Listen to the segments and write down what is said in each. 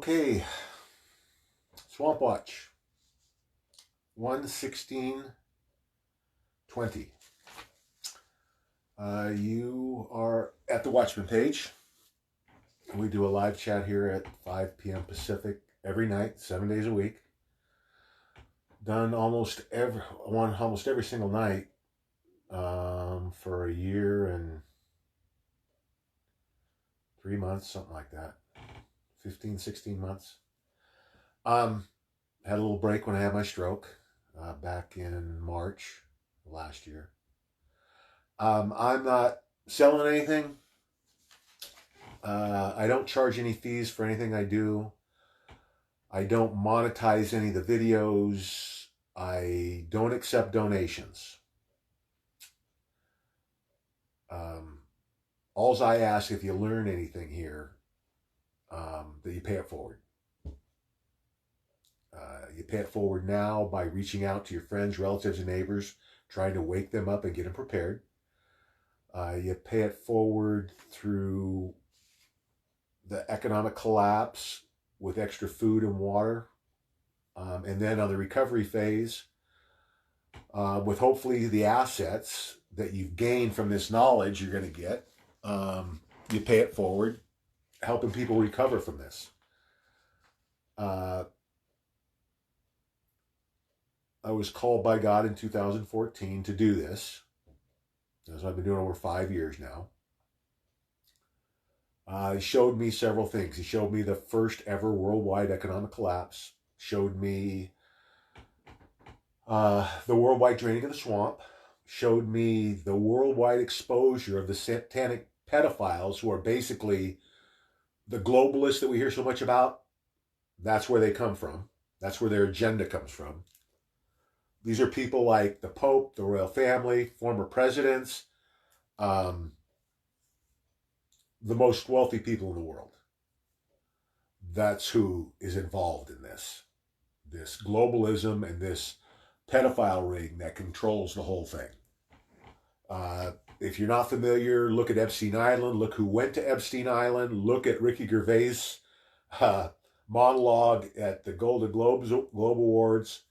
Okay, Swampwatch 11620. You are at the Watchman page. We do a live chat here at 5 p.m. Pacific every night, 7 days a week. Done almost every single night for a year and 3 months, something like that. 15, 16 months. Had a little break when I had my stroke back in March last year. I'm not selling anything. I don't charge any fees for anything I do. I don't monetize any of the videos. I don't accept donations. Alls I ask, if you learn anything here, that you pay it forward. You pay it forward now by reaching out to your friends, relatives, and neighbors, trying to wake them up and get them prepared. You pay it forward through the economic collapse with extra food and water. And then on the recovery phase, with hopefully the assets that you've gained from this knowledge you're going to get, you pay it forward, helping people recover from this. I was called by God in 2014 to do this, as I've been doing over 5 years now. He showed me several things. He showed me the first ever worldwide economic collapse, showed me the worldwide draining of the swamp, showed me the worldwide exposure of the satanic pedophiles, who are basically the globalists that we hear so much about. That's where they come from. That's where their agenda comes from. These are people like the Pope, the royal family, former presidents, the most wealthy people in the world. That's who is involved in this globalism and this pedophile ring that controls the whole thing. If you're not familiar, look at Epstein Island. Look who went to Epstein Island. Look at Ricky Gervais' monologue at the Golden Globe Awards.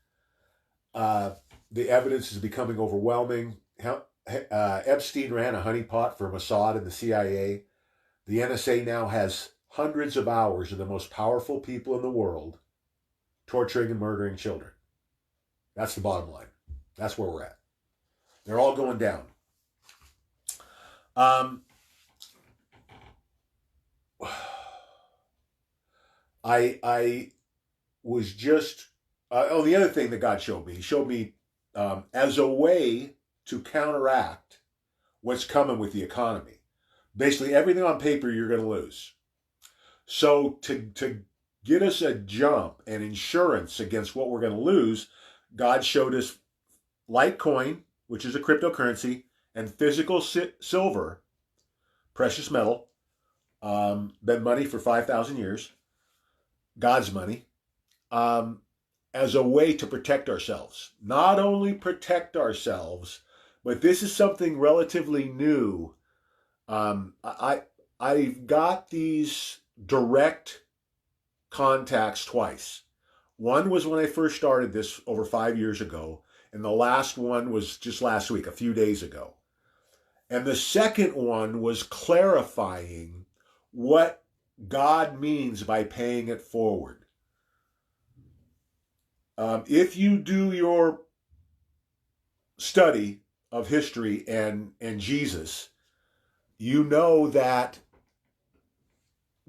The evidence is becoming overwhelming. Epstein ran a honeypot for Mossad and the CIA. The NSA now has hundreds of hours of the most powerful people in the world torturing and murdering children. That's the bottom line. That's where we're at. They're all going down. I was just... the other thing that God showed me, He showed me as a way to counteract what's coming with the economy. Basically, everything on paper you're going to lose. So to get us a jump and insurance against what we're going to lose, God showed us Litecoin, which is a cryptocurrency, and physical silver, precious metal, been money for 5,000 years, God's money, as a way to protect ourselves. Not only protect ourselves, but this is something relatively new. I've got these direct contacts twice. One was when I first started this over 5 years ago, and the last one was just last week, a few days ago. And the second one was clarifying what God means by paying it forward. If you do your study of history and Jesus, you know that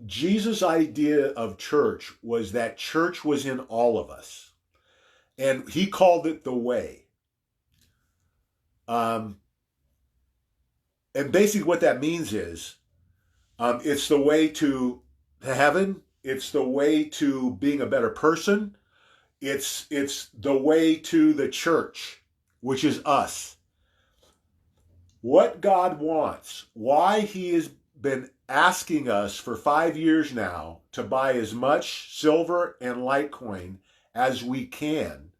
Jesus' idea of church was that church was in all of us. And He called it the way. And basically what that means is it's the way to heaven. It's the way to being a better person. It's the way to the church, which is us. What God wants, why He has been asking us for 5 years now to buy as much silver and Litecoin as we can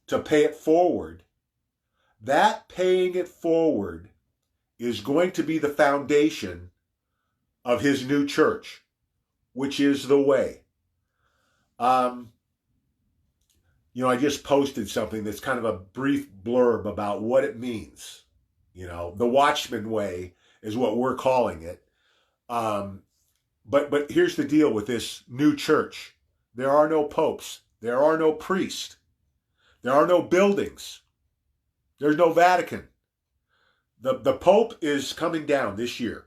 to pay it forward. That paying it forward is going to be the foundation of His new church. which is the way. Um, I just posted something that's kind of a brief blurb about what it means. The Watchman way is what we're calling it. Um, but here's the deal with this new church. There are no popes. There are no priests. There are no buildings. There's no Vatican. The Pope is coming down this year.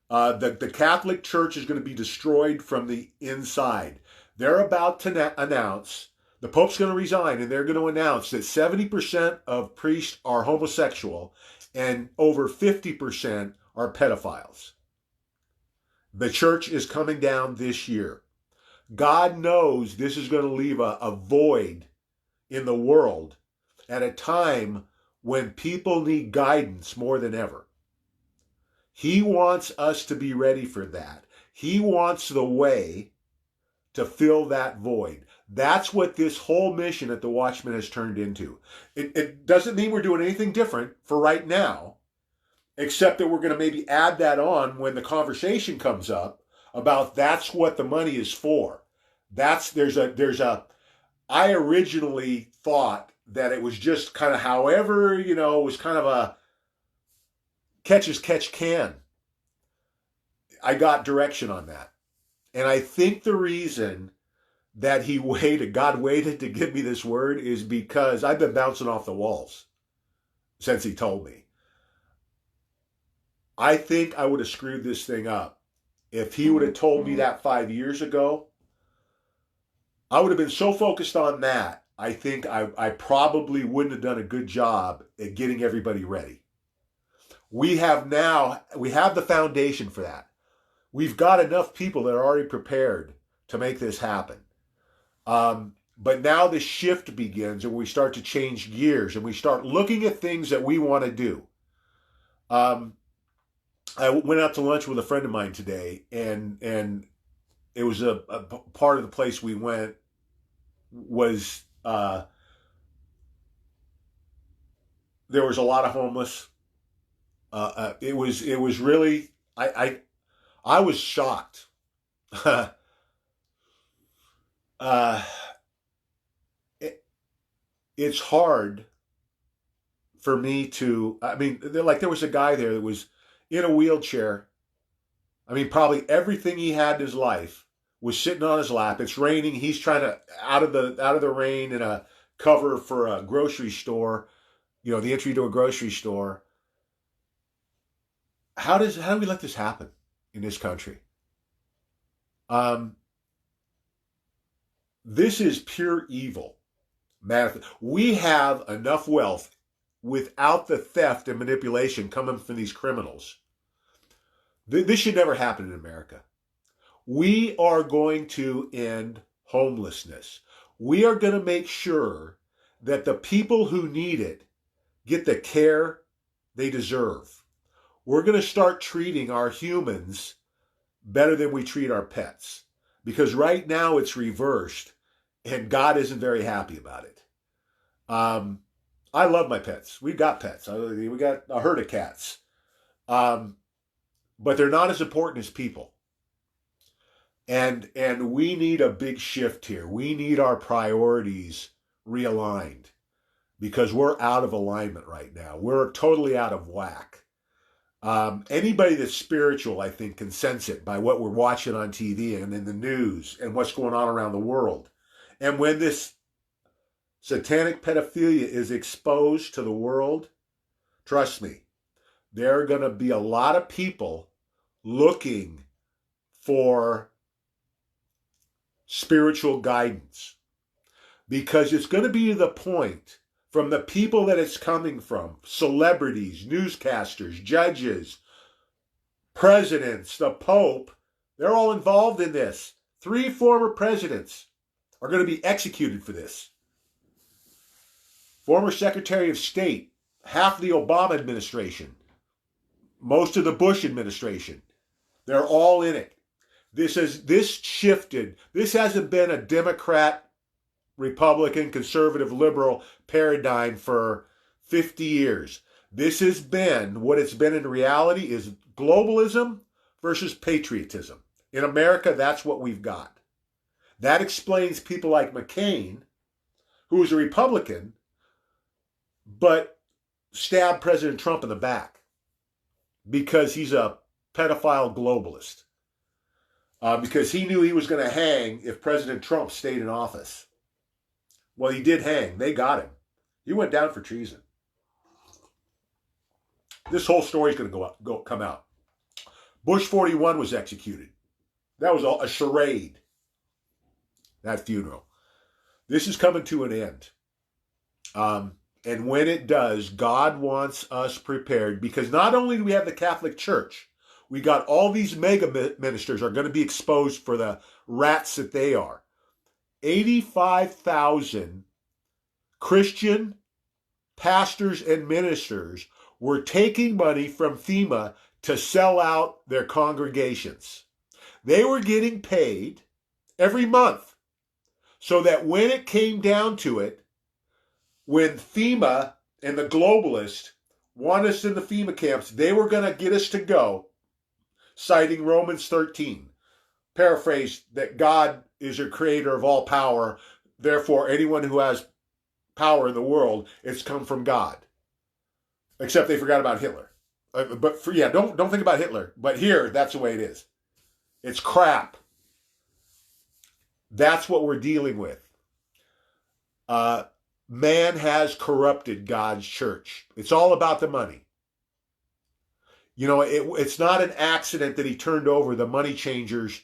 The Catholic Church is going to be destroyed from the inside. They're about to announce, the Pope's going to resign, and they're going to announce that 70% of priests are homosexual and over 50% are pedophiles. The church is coming down this year. God knows this is going to leave a void in the world at a time when people need guidance more than ever. He wants us to be ready for that. He wants the way to fill that void. That's what this whole mission at the Watchman has turned into. It doesn't mean we're doing anything different for right now, except that we're going to maybe add that on when the conversation comes up about that's what the money is for. I originally thought that it was just kind of however, it was kind of a catch as catch can. I got direction on that. And I think the reason that God waited to give me this word is because I've been bouncing off the walls since he told me. I think I would have screwed this thing up. If he would have told me that 5 years ago, I would have been so focused on that, I think I probably wouldn't have done a good job at getting everybody ready. We have the foundation for that. We've got enough people that are already prepared to make this happen. But now the shift begins and we start to change gears and we start looking at things that we want to do. I went out to lunch with a friend of mine today, and it was a part of the place we went was there was a lot of homeless. It was really I was shocked. It's hard for me to. There was a guy there that was in a wheelchair. Probably everything he had in his life was sitting on his lap. It's raining. He's trying to out of the rain in a cover for a grocery store. The entry to a grocery store. How do we let this happen in this country? This is pure evil. We have enough wealth without the theft and manipulation coming from these criminals. This should never happen in America. We are going to end homelessness. We are going to make sure that the people who need it get the care they deserve. We're going to start treating our humans better than we treat our pets. Because right now it's reversed and God isn't very happy about it. I love my pets. We've got pets. We got a herd of cats. But they're not as important as people. And we need a big shift here. We need our priorities realigned because we're out of alignment right now. We're totally out of whack. Anybody that's spiritual, I think, can sense it by what we're watching on TV and in the news and what's going on around the world. And when this satanic pedophilia is exposed to the world, trust me, there are going to be a lot of people looking for spiritual guidance because it's going to be to the point from the people that it's coming from, celebrities, newscasters, judges, presidents, the Pope, they're all involved in this. 3 former presidents are going to be executed for this. Former Secretary of State, half the Obama administration, most of the Bush administration, they're all in it. This shifted. This hasn't been a Democrat, Republican, conservative, liberal paradigm for 50 years. This has been, what it's been in reality is globalism versus patriotism. In America, that's what we've got. That explains people like McCain, who was a Republican, but stabbed President Trump in the back because he's a pedophile globalist. Because he knew he was going to hang if President Trump stayed in office. Well, he did hang. They got him. He went down for treason. This whole story is going to come out. Bush 41 was executed. That was a charade, that funeral. This is coming to an end. And when it does, God wants us prepared, because not only do we have the Catholic Church, we got all these mega ministers are going to be exposed for the rats that they are. 85,000 Christian pastors and ministers were taking money from FEMA to sell out their congregations. They were getting paid every month so that when it came down to it, when FEMA and the globalists want us in the FEMA camps, they were going to get us to go, citing Romans 13. Paraphrase, that God is your creator of all power. Therefore, anyone who has power in the world, it's come from God. Except they forgot about Hitler. Don't think about Hitler. But here, that's the way it is. It's crap. That's what we're dealing with. Man has corrupted God's church. It's all about the money. You know, it's not an accident that he turned over the money changers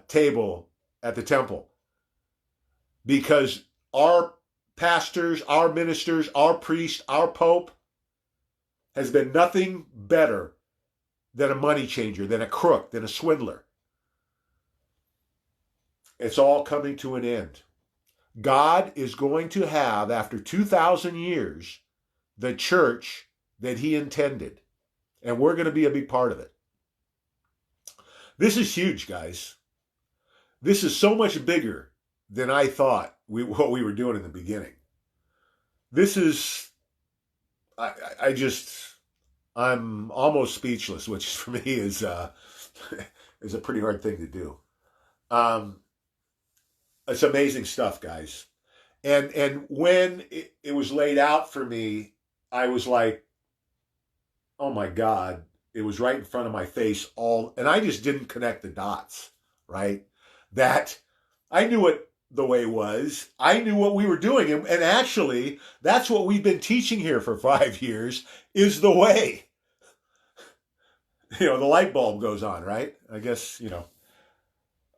table at the temple. Because our pastors, our ministers, our priests, our pope has been nothing better than a money changer, than a crook, than a swindler. It's all coming to an end. God is going to have, after 2,000 years, the church that he intended. And we're going to be a big part of it. This is huge, guys. This is so much bigger than I thought what we were doing in the beginning. This is, I'm almost speechless, which for me is a pretty hard thing to do. It's amazing stuff, guys. And when it was laid out for me, I was like, oh my God, it was right in front of my face and I just didn't connect the dots, right? That I knew it the way it was. I knew what we were doing. And actually, that's what we've been teaching here for 5 years, is the way. You know, the light bulb goes on, right? I guess, you know,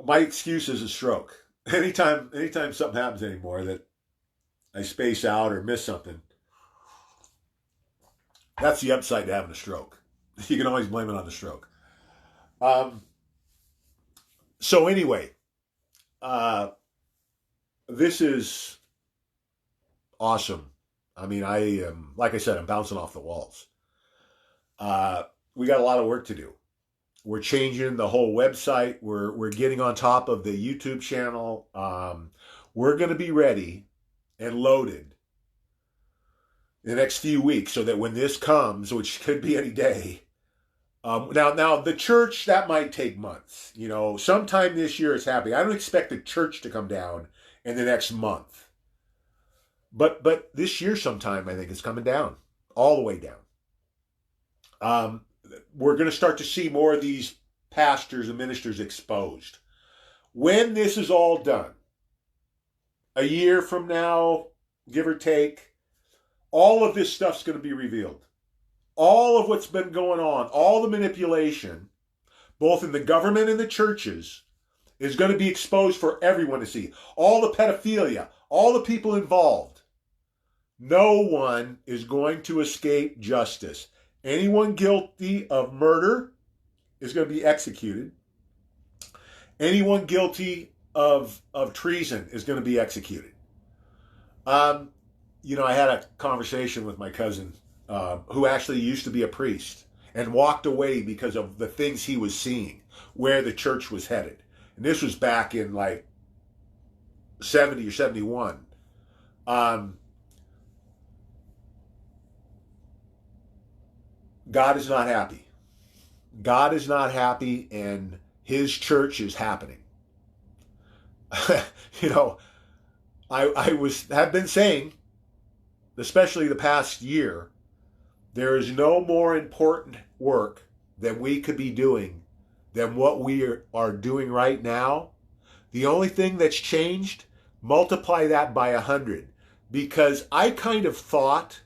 my excuse is a stroke. Anytime something happens anymore that I space out or miss something, that's the upside to having a stroke. You can always blame it on the stroke. So anyway, this is awesome. I mean, I am, like I said, I'm bouncing off the walls. We got a lot of work to do. We're changing the whole website. We're getting on top of the YouTube channel. We're going to be ready and loaded in the next few weeks so that when this comes, which could be any day, now the church, that might take months. You know, sometime this year it's happening. I don't expect the church to come down in the next month. But this year sometime, I think it's coming down, all the way down. We're going to start to see more of these pastors and ministers exposed. When this is all done, a year from now, give or take, all of this stuff's going to be revealed. All of what's been going on, all the manipulation, both in the government and the churches, is going to be exposed for everyone to see. All the pedophilia, all the people involved. No one is going to escape justice. Anyone guilty of murder is going to be executed. Anyone guilty of treason is going to be executed. You know, I had a conversation with my cousin who actually used to be a priest and walked away because of the things he was seeing, where the church was headed. And this was back in like 70 or 71. God is not happy. God is not happy, and His church is happening. You know, have been saying, especially the past year, there is no more important work that we could be doing than what we are doing right now. The only thing that's changed, multiply that by 100. Because I kind of thought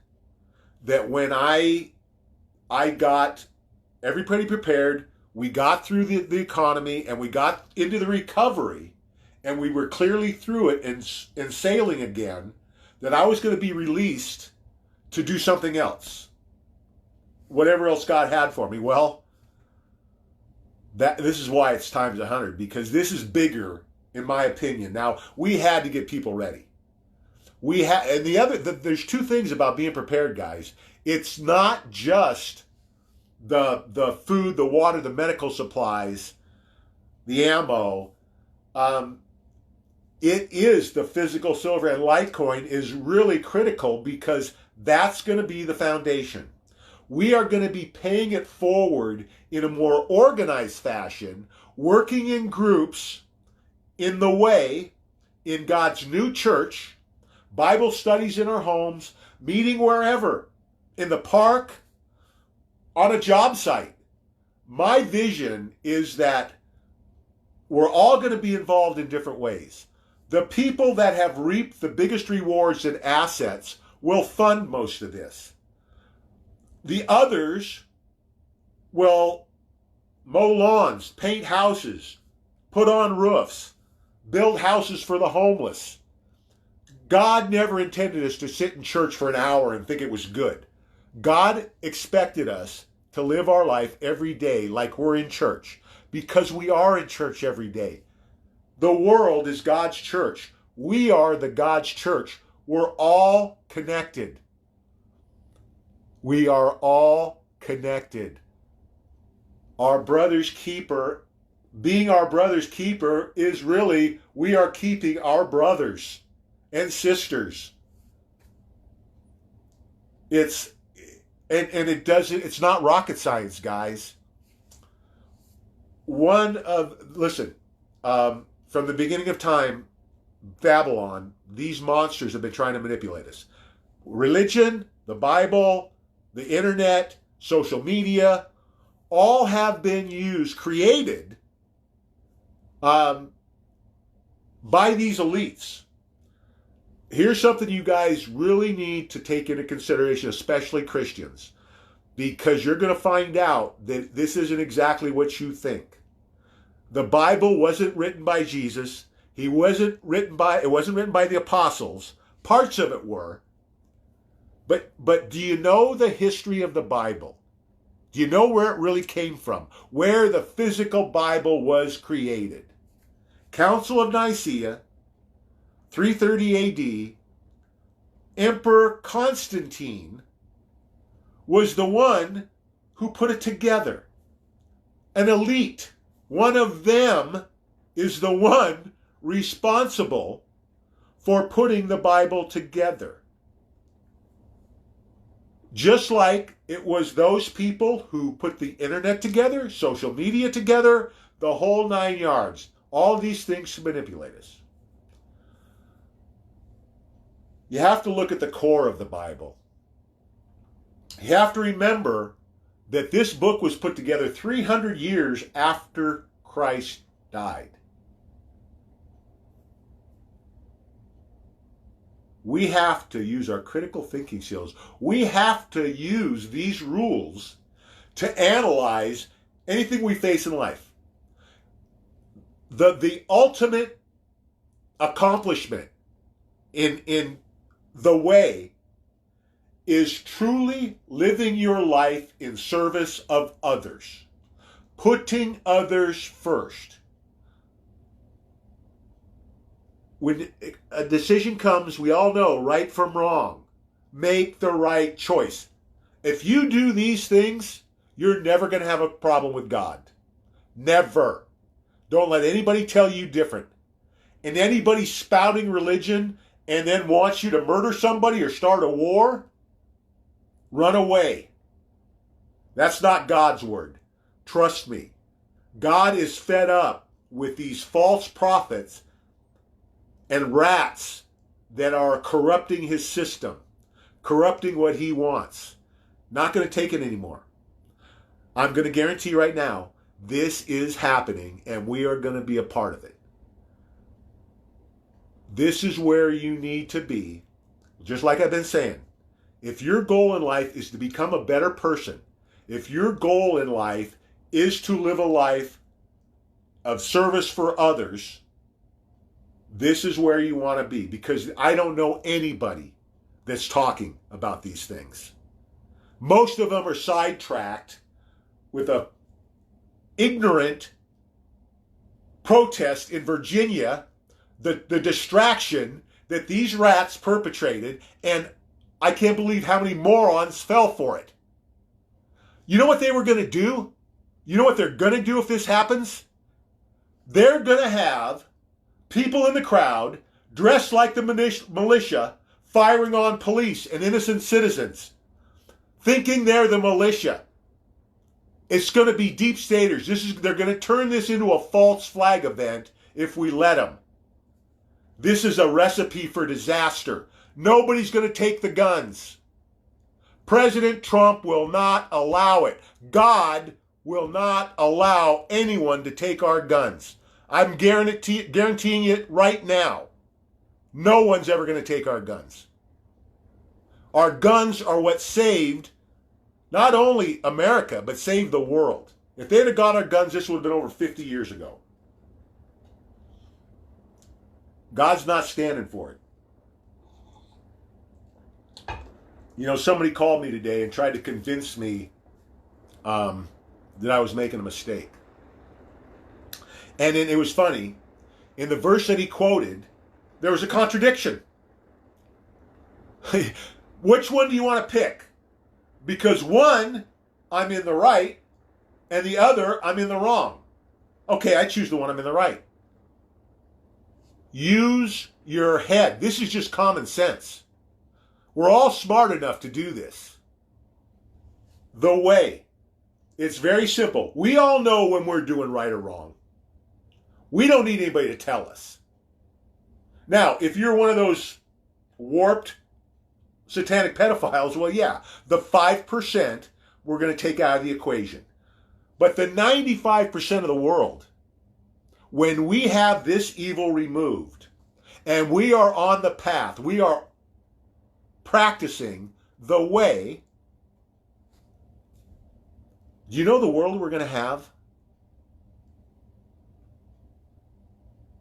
that when I got everybody prepared, we got through the economy and we got into the recovery and we were clearly through it and sailing again, that I was going to be released to do something else. Whatever else God had for me. Well, this is why it's times 100, because this is bigger, in my opinion. Now, we had to get people ready. And there's two things about being prepared, guys. It's not just the food, the water, the medical supplies, the ammo. It is the physical silver, and Litecoin is really critical because that's going to be the foundation. We are going to be paying it forward in a more organized fashion, working in groups, in the way, in God's new church, Bible studies in our homes, meeting wherever, in the park, on a job site. My vision is that we're all going to be involved in different ways. The people that have reaped the biggest rewards and assets will fund most of this. The others will mow lawns, paint houses, put on roofs, build houses for the homeless. God never intended us to sit in church for an hour and think it was good. God expected us to live our life every day like we're in church, because we are in church every day. The world is God's church. We are the God's church. We're all connected. We are all connected. Our brother's keeper, being our brother's keeper, is really we are keeping our brothers and sisters. It's not rocket science, guys. From the beginning of time, Babylon, these monsters have been trying to manipulate us. Religion, the Bible, the internet, social media, all have been created by these elites. Here's something you guys really need to take into consideration, especially Christians, because you're going to find out that this isn't exactly what you think. The Bible wasn't written by Jesus. It wasn't written by the apostles. Parts of it were. But do you know the history of the Bible? Do you know where it really came from? Where the physical Bible was created? Council of Nicaea, 330 AD, Emperor Constantine was the one who put it together. An elite. One of them is the one responsible for putting the Bible together. Just like it was those people who put the internet together, social media together, the whole 9 yards. All these things to manipulate us. You have to look at the core of the Bible. You have to remember that this book was put together 300 years after Christ died. We have to use our critical thinking skills. We have to use these rules to analyze anything we face in life. The ultimate accomplishment in the way is truly living your life in service of others, putting others first. When a decision comes, we all know right from wrong. Make the right choice. If you do these things, you're never going to have a problem with God. Never. Don't let anybody tell you different. And anybody spouting religion and then wants you to murder somebody or start a war, run away. That's not God's word. Trust me. God is fed up with these false prophets and rats that are corrupting his system, corrupting what he wants. Not going to take it anymore. I'm going to guarantee you right now, this is happening and we are going to be a part of it. This is where you need to be. Just like I've been saying, if your goal in life is to become a better person, if your goal in life is to live a life of service for others, this is where you want to be, because I don't know anybody that's talking about these things. Most of them are sidetracked with a ignorant protest in Virginia, the distraction that these rats perpetrated, and I can't believe how many morons fell for it. You know what they were going to do? You know what they're going to do if this happens? They're going to have people in the crowd dressed like the militia firing on police and innocent citizens, thinking they're the militia. It's going to be deep staters. They're going to turn this into a false flag event if we let them. This is a recipe for disaster. Nobody's going to take the guns. President Trump will not allow it. God will not allow anyone to take our guns. I'm guaranteeing it right now. No one's ever going to take our guns. Our guns are what saved not only America, but saved the world. If they'd have got our guns, this would have been over 50 years ago. God's not standing for it. You know, somebody called me today and tried to convince me that I was making a mistake. And it was funny. In the verse that he quoted, there was a contradiction. Which one do you want to pick? Because one, I'm in the right, and the other, I'm in the wrong. Okay, I choose the one I'm in the right. Use your head. This is just common sense. We're all smart enough to do this. The way. It's very simple. We all know when we're doing right or wrong. We don't need anybody to tell us. Now, if you're one of those warped satanic pedophiles, well, yeah, the 5% we're going to take out of the equation. But the 95% of the world, when we have this evil removed and we are on the path, we are practicing the way, do you know the world we're going to have?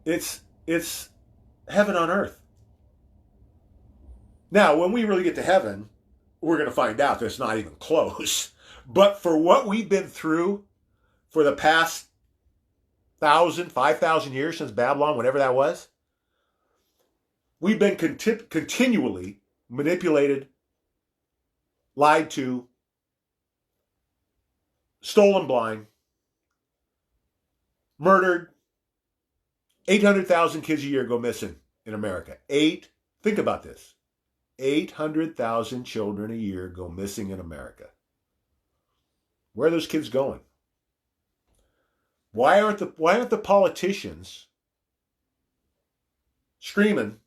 It's heaven on earth. Now, when we really get to heaven, we're going to find out that it's not even close. But for what we've been through for the past 1,000, 5,000 years since Babylon, whenever that was, we've been continually manipulated, lied to, stolen blind, murdered. 800,000 kids a year go missing in America. Think about this. 800,000 children a year go missing in America. Where are those kids going? Why aren't the politicians screaming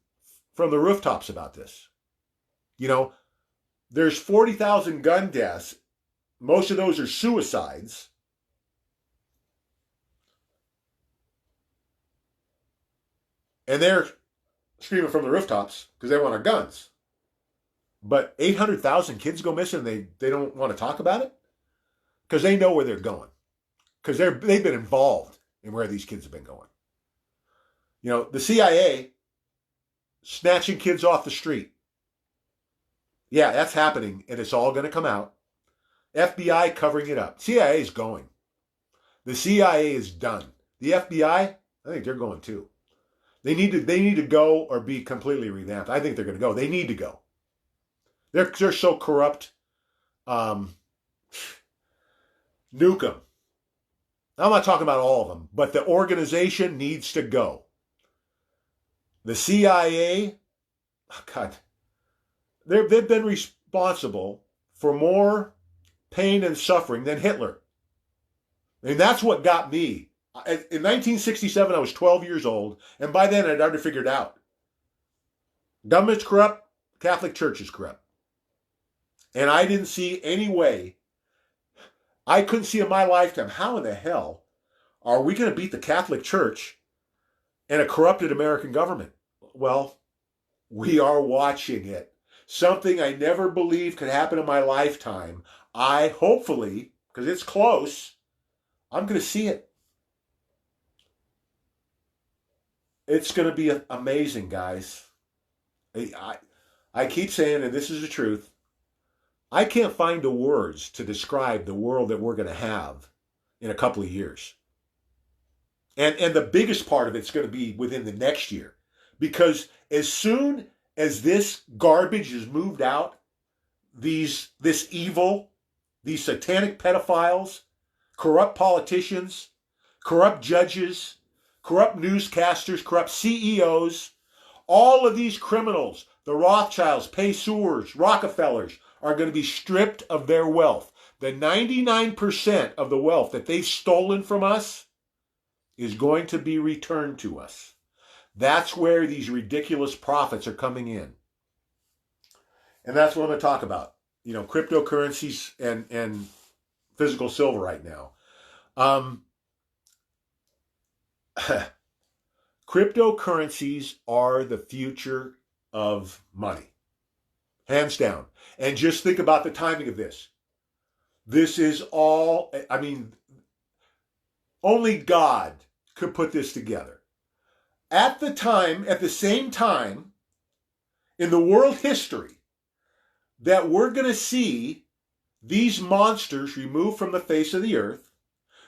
from the rooftops about this? You know, there's 40,000 gun deaths. Most of those are suicides. And they're screaming from the rooftops because they want our guns. But 800,000 kids go missing and they don't want to talk about it? Because they know where they're going. Because they've been involved in where these kids have been going. You know, the CIA snatching kids off the street. Yeah, that's happening, and it's all going to come out. FBI covering it up. CIA is going. The CIA is done. The FBI, I think they're going too. They need to go or be completely revamped. I think they're going to go. They need to go. They're so corrupt. Nuke them. I'm not talking about all of them, but the organization needs to go. The CIA, oh God, they've been responsible for more pain and suffering than Hitler. And that's what got me. In 1967, I was 12 years old, and by then I'd already figured out. Government's corrupt, Catholic Church is corrupt. And I didn't see any way, I couldn't see in my lifetime, how in the hell are we going to beat the Catholic Church and a corrupted American government? Well, we are watching it. Something I never believed could happen in my lifetime. I hopefully, because it's close, I'm going to see it. It's going to be amazing, guys. I keep saying, and this is the truth, I can't find the words to describe the world that we're going to have in a couple of years. And the biggest part of it's going to be within the next year. Because as soon as this garbage is moved out, this evil, these satanic pedophiles, corrupt politicians, corrupt judges, corrupt newscasters, corrupt CEOs, all of these criminals, the Rothschilds, Payseurs, Rockefellers, are going to be stripped of their wealth. The 99% of the wealth that they've stolen from us is going to be returned to us. That's where these ridiculous profits are coming in. And that's what I'm going to talk about. You know, cryptocurrencies and physical silver right now. Cryptocurrencies are the future of money. Hands down. And just think about the timing of this. This is all, I mean, only God could put this together. At the same time, in the world history, that we're going to see these monsters removed from the face of the earth,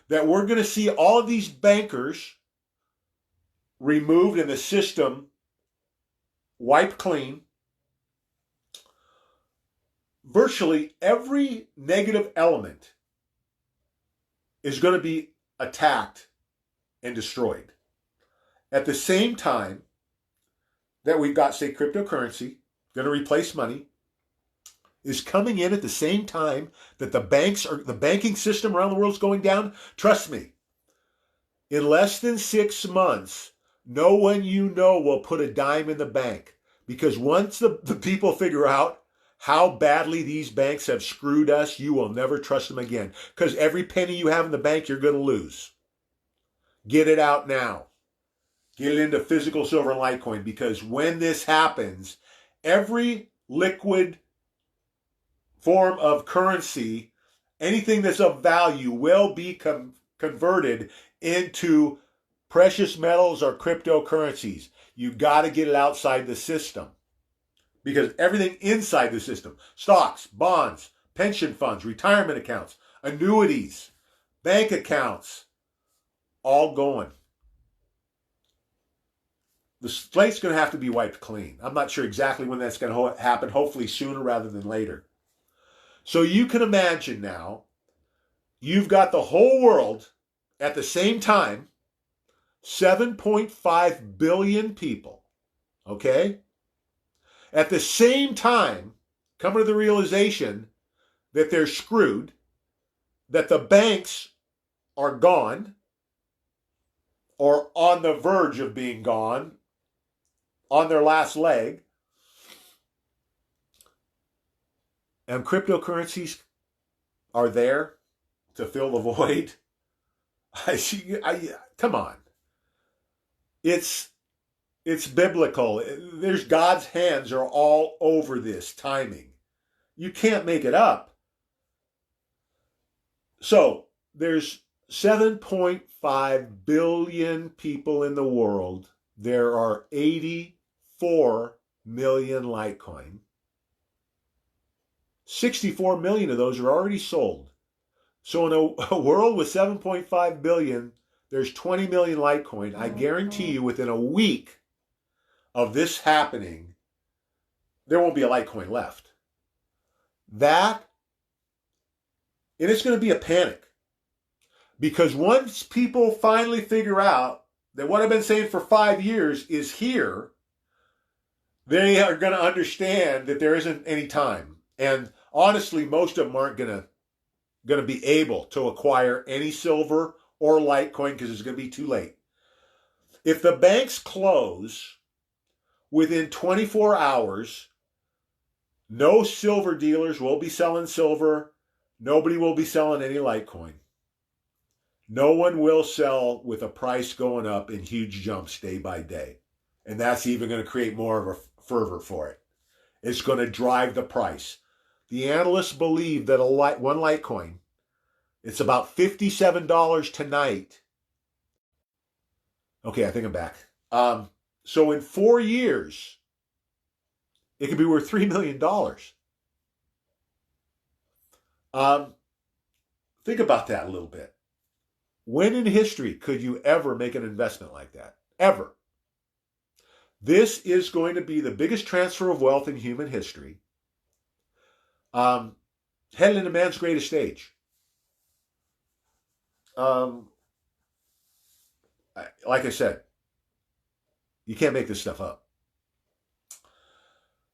that we're going to see all of these bankers removed and the system wiped clean. Virtually every negative element is going to be attacked and destroyed. At the same time that we've got, say, cryptocurrency, going to replace money, is coming in at the same time that the banking system around the world is going down. Trust me, in less than 6 months, no one you know will put a dime in the bank. Because once the people figure out how badly these banks have screwed us, you will never trust them again. Because every penny you have in the bank, you're going to lose. Get it out now. Get it into physical silver and Litecoin. Because when this happens, every liquid form of currency, anything that's of value, will be converted into precious metals or cryptocurrencies. You got to get it outside the system. Because everything inside the system, stocks, bonds, pension funds, retirement accounts, annuities, bank accounts, all going. The slate's going to have to be wiped clean. I'm not sure exactly when that's going to happen, hopefully sooner rather than later. So you can imagine now, you've got the whole world at the same time, 7.5 billion people, okay? At the same time, coming to the realization that they're screwed, that the banks are gone, or on the verge of being gone, on their last leg, and cryptocurrencies are there to fill the void. Come on. It's biblical. There's God's hands are all over this timing. You can't make it up. So there's 7.5 billion people in the world. There are 84 million Litecoin. 64 million of those are already sold. So in a world with 7.5 billion, there's 20 million Litecoin. I guarantee you within a week of this happening, there won't be a Litecoin left. And it's going to be a panic. Because once people finally figure out that what I've been saying for 5 years is here, they are going to understand that there isn't any time. And honestly, most of them aren't going to going to be able to acquire any silver or Litecoin because it's going to be too late. If the banks close within 24 hours, no silver dealers will be selling silver. Nobody will be selling any Litecoin. No one will sell with a price going up in huge jumps day by day. And that's even going to create more of a fervor for it. It's going to drive the price. The analysts believe that one Litecoin, it's about $57 tonight. Okay, I think I'm back. So in 4 years, it could be worth $3 million. Think about that a little bit. When in history could you ever make an investment like that? Ever. This is going to be the biggest transfer of wealth in human history. Headed into man's greatest age. Like I said, you can't make this stuff up.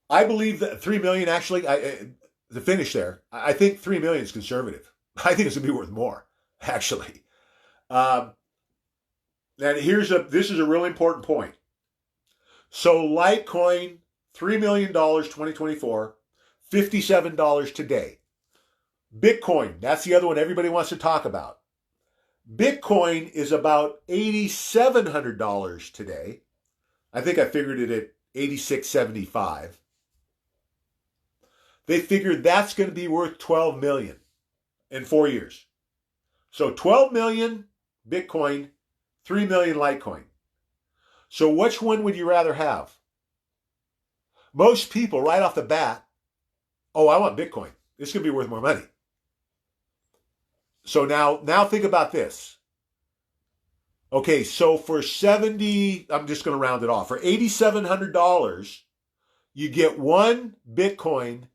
I believe that 3 million actually, to finish there, I think 3 million is conservative. I think it's going to be worth more, actually. And this is a really important point. So Litecoin, $3 million, 2024, $57 today. Bitcoin, that's the other one everybody wants to talk about. Bitcoin is about $8,700 today. I think I figured it at $8,675. They figured that's going to be worth $12 million in 4 years. So 12 million Bitcoin, 3 million Litecoin. So which one would you rather have? Most people right off the bat, oh, I want Bitcoin. It's going to be worth more money. So now think about this. Okay, so for I'm just going to round it off. For $8,700, you get one Bitcoin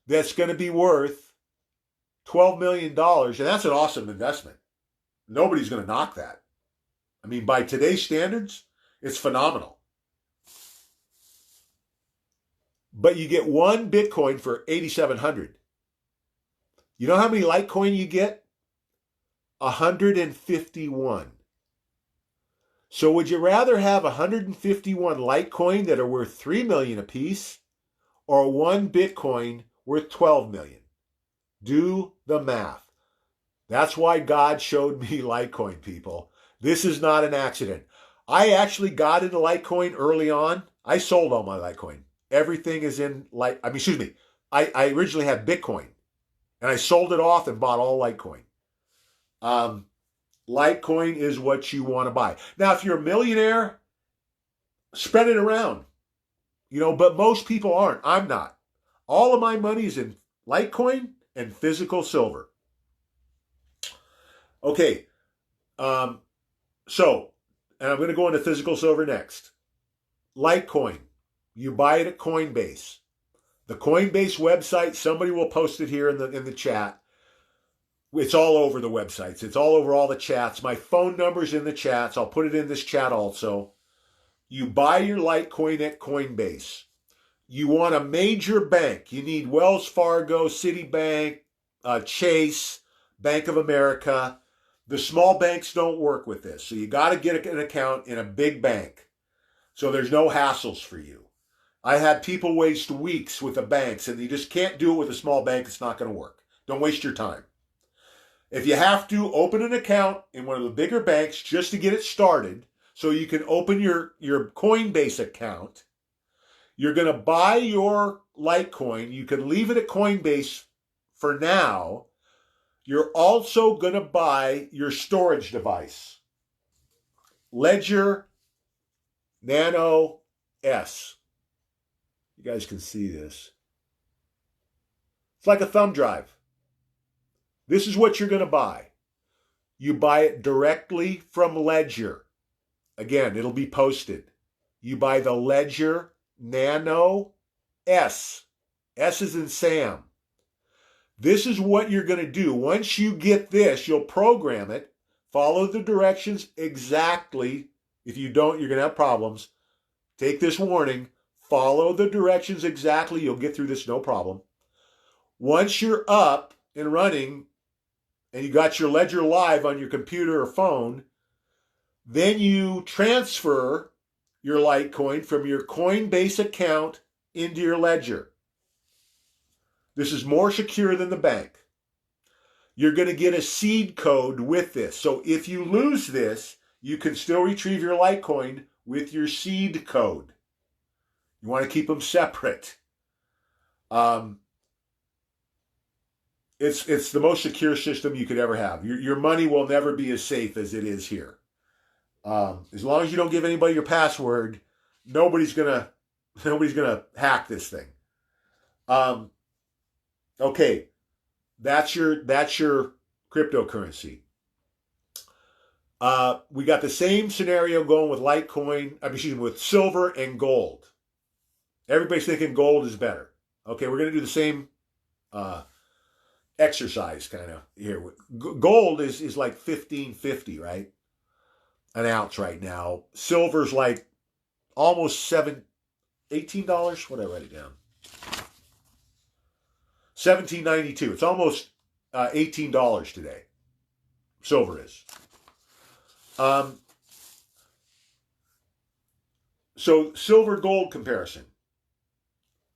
that's going to be worth $12 million. And that's an awesome investment. Nobody's going to knock that. I mean, by today's standards, it's phenomenal. But you get one Bitcoin for $8,700. You know how many Litecoin you get? 151. So would you rather have 151 Litecoin that are worth 3 million apiece or one Bitcoin worth 12 million? Do the math. That's why God showed me Litecoin, people. This is not an accident. I actually got into Litecoin early on. I sold all my Litecoin. Everything is in I originally had Bitcoin and I sold it off and bought all Litecoin. Litecoin is what you want to buy. Now, if you're a millionaire, spread it around. But most people aren't. I'm not. All of my money is in Litecoin and physical silver. Okay. And I'm going to go into physical silver next. Litecoin. You buy it at Coinbase. The Coinbase website, somebody will post it here in the chat. It's all over the websites. It's all over all the chats. My phone number's in the chats. I'll put it in this chat also. You buy your Litecoin at Coinbase. You want a major bank. You need Wells Fargo, Citibank, Chase, Bank of America. The small banks don't work with this. So you got to get an account in a big bank. So there's no hassles for you. I had people waste weeks with the banks, and you just can't do it with a small bank. It's not going to work. Don't waste your time. If you have to, open an account in one of the bigger banks just to get it started so you can open your Coinbase account. You're going to buy your Litecoin. You can leave it at Coinbase for now. You're also going to buy your storage device. Ledger Nano S. You guys can see this. It's like a thumb drive. This is what you're going to buy. You buy it directly from Ledger. Again, it'll be posted. You buy the Ledger Nano S. S is in Sam. This is what you're going to do. Once you get this, you'll program it. Follow the directions exactly. If you don't, you're going to have problems. Take this warning. Follow the directions exactly. You'll get through this no problem. Once you're up and running, and you got your ledger live on your computer or phone, then you transfer your Litecoin from your Coinbase account into your ledger. This is more secure than the bank. You're going to get a seed code with this. So if you lose this, you can still retrieve your Litecoin with your seed code. You want to keep them separate. It's the most secure system you could ever have. Your money will never be as safe as it is here. As long as you don't give anybody your password, nobody's gonna hack this thing. Okay, that's your cryptocurrency. We got the same scenario going with Litecoin. With silver and gold. Everybody's thinking gold is better. Okay, we're gonna do the same exercise kind of here. Gold is like $15.50, right? An ounce right now. Silver's like almost $18. What did I write it down? $17.92. It's almost $18 today. Silver is. So silver gold comparison.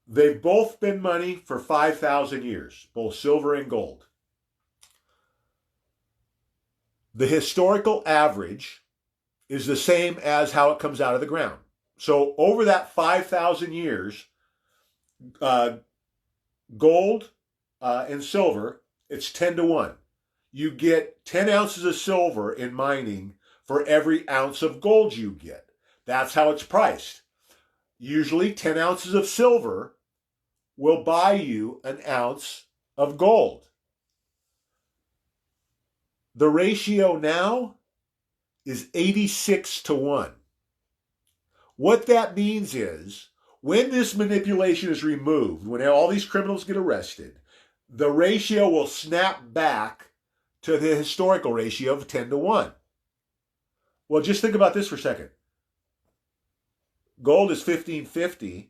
They've both been money for 5,000 years, both silver and gold. The historical average is the same as how it comes out of the ground. So over that 5,000 years, gold and silver, it's 10-1. You get 10 ounces of silver in mining for every ounce of gold you get. That's how it's priced. Usually 10 ounces of silver will buy you an ounce of gold. The ratio now is 86-1. What that means is, when this manipulation is removed, when all these criminals get arrested, the ratio will snap back to the historical ratio of 10-1. Well, just think about this for a second. Gold is $15.50.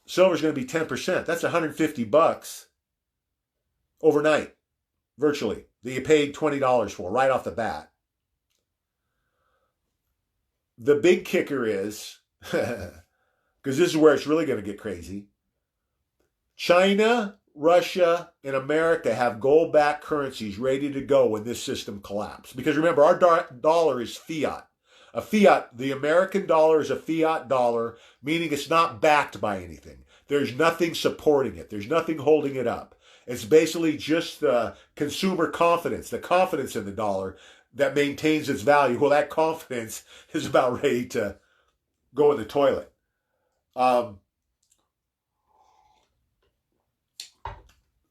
Silver's going to be 10%. That's $150 overnight, virtually, that you paid $20 for right off the bat. The big kicker is, because this is where it's really going to get crazy, China, Russia, and America have gold-backed currencies ready to go when this system collapses. Because remember, our dollar is fiat. The American dollar is a fiat dollar, meaning it's not backed by anything. There's nothing supporting it. There's nothing holding it up. It's basically just the consumer confidence, the confidence in the dollar that maintains its value. Well, that confidence is about ready to go in the toilet.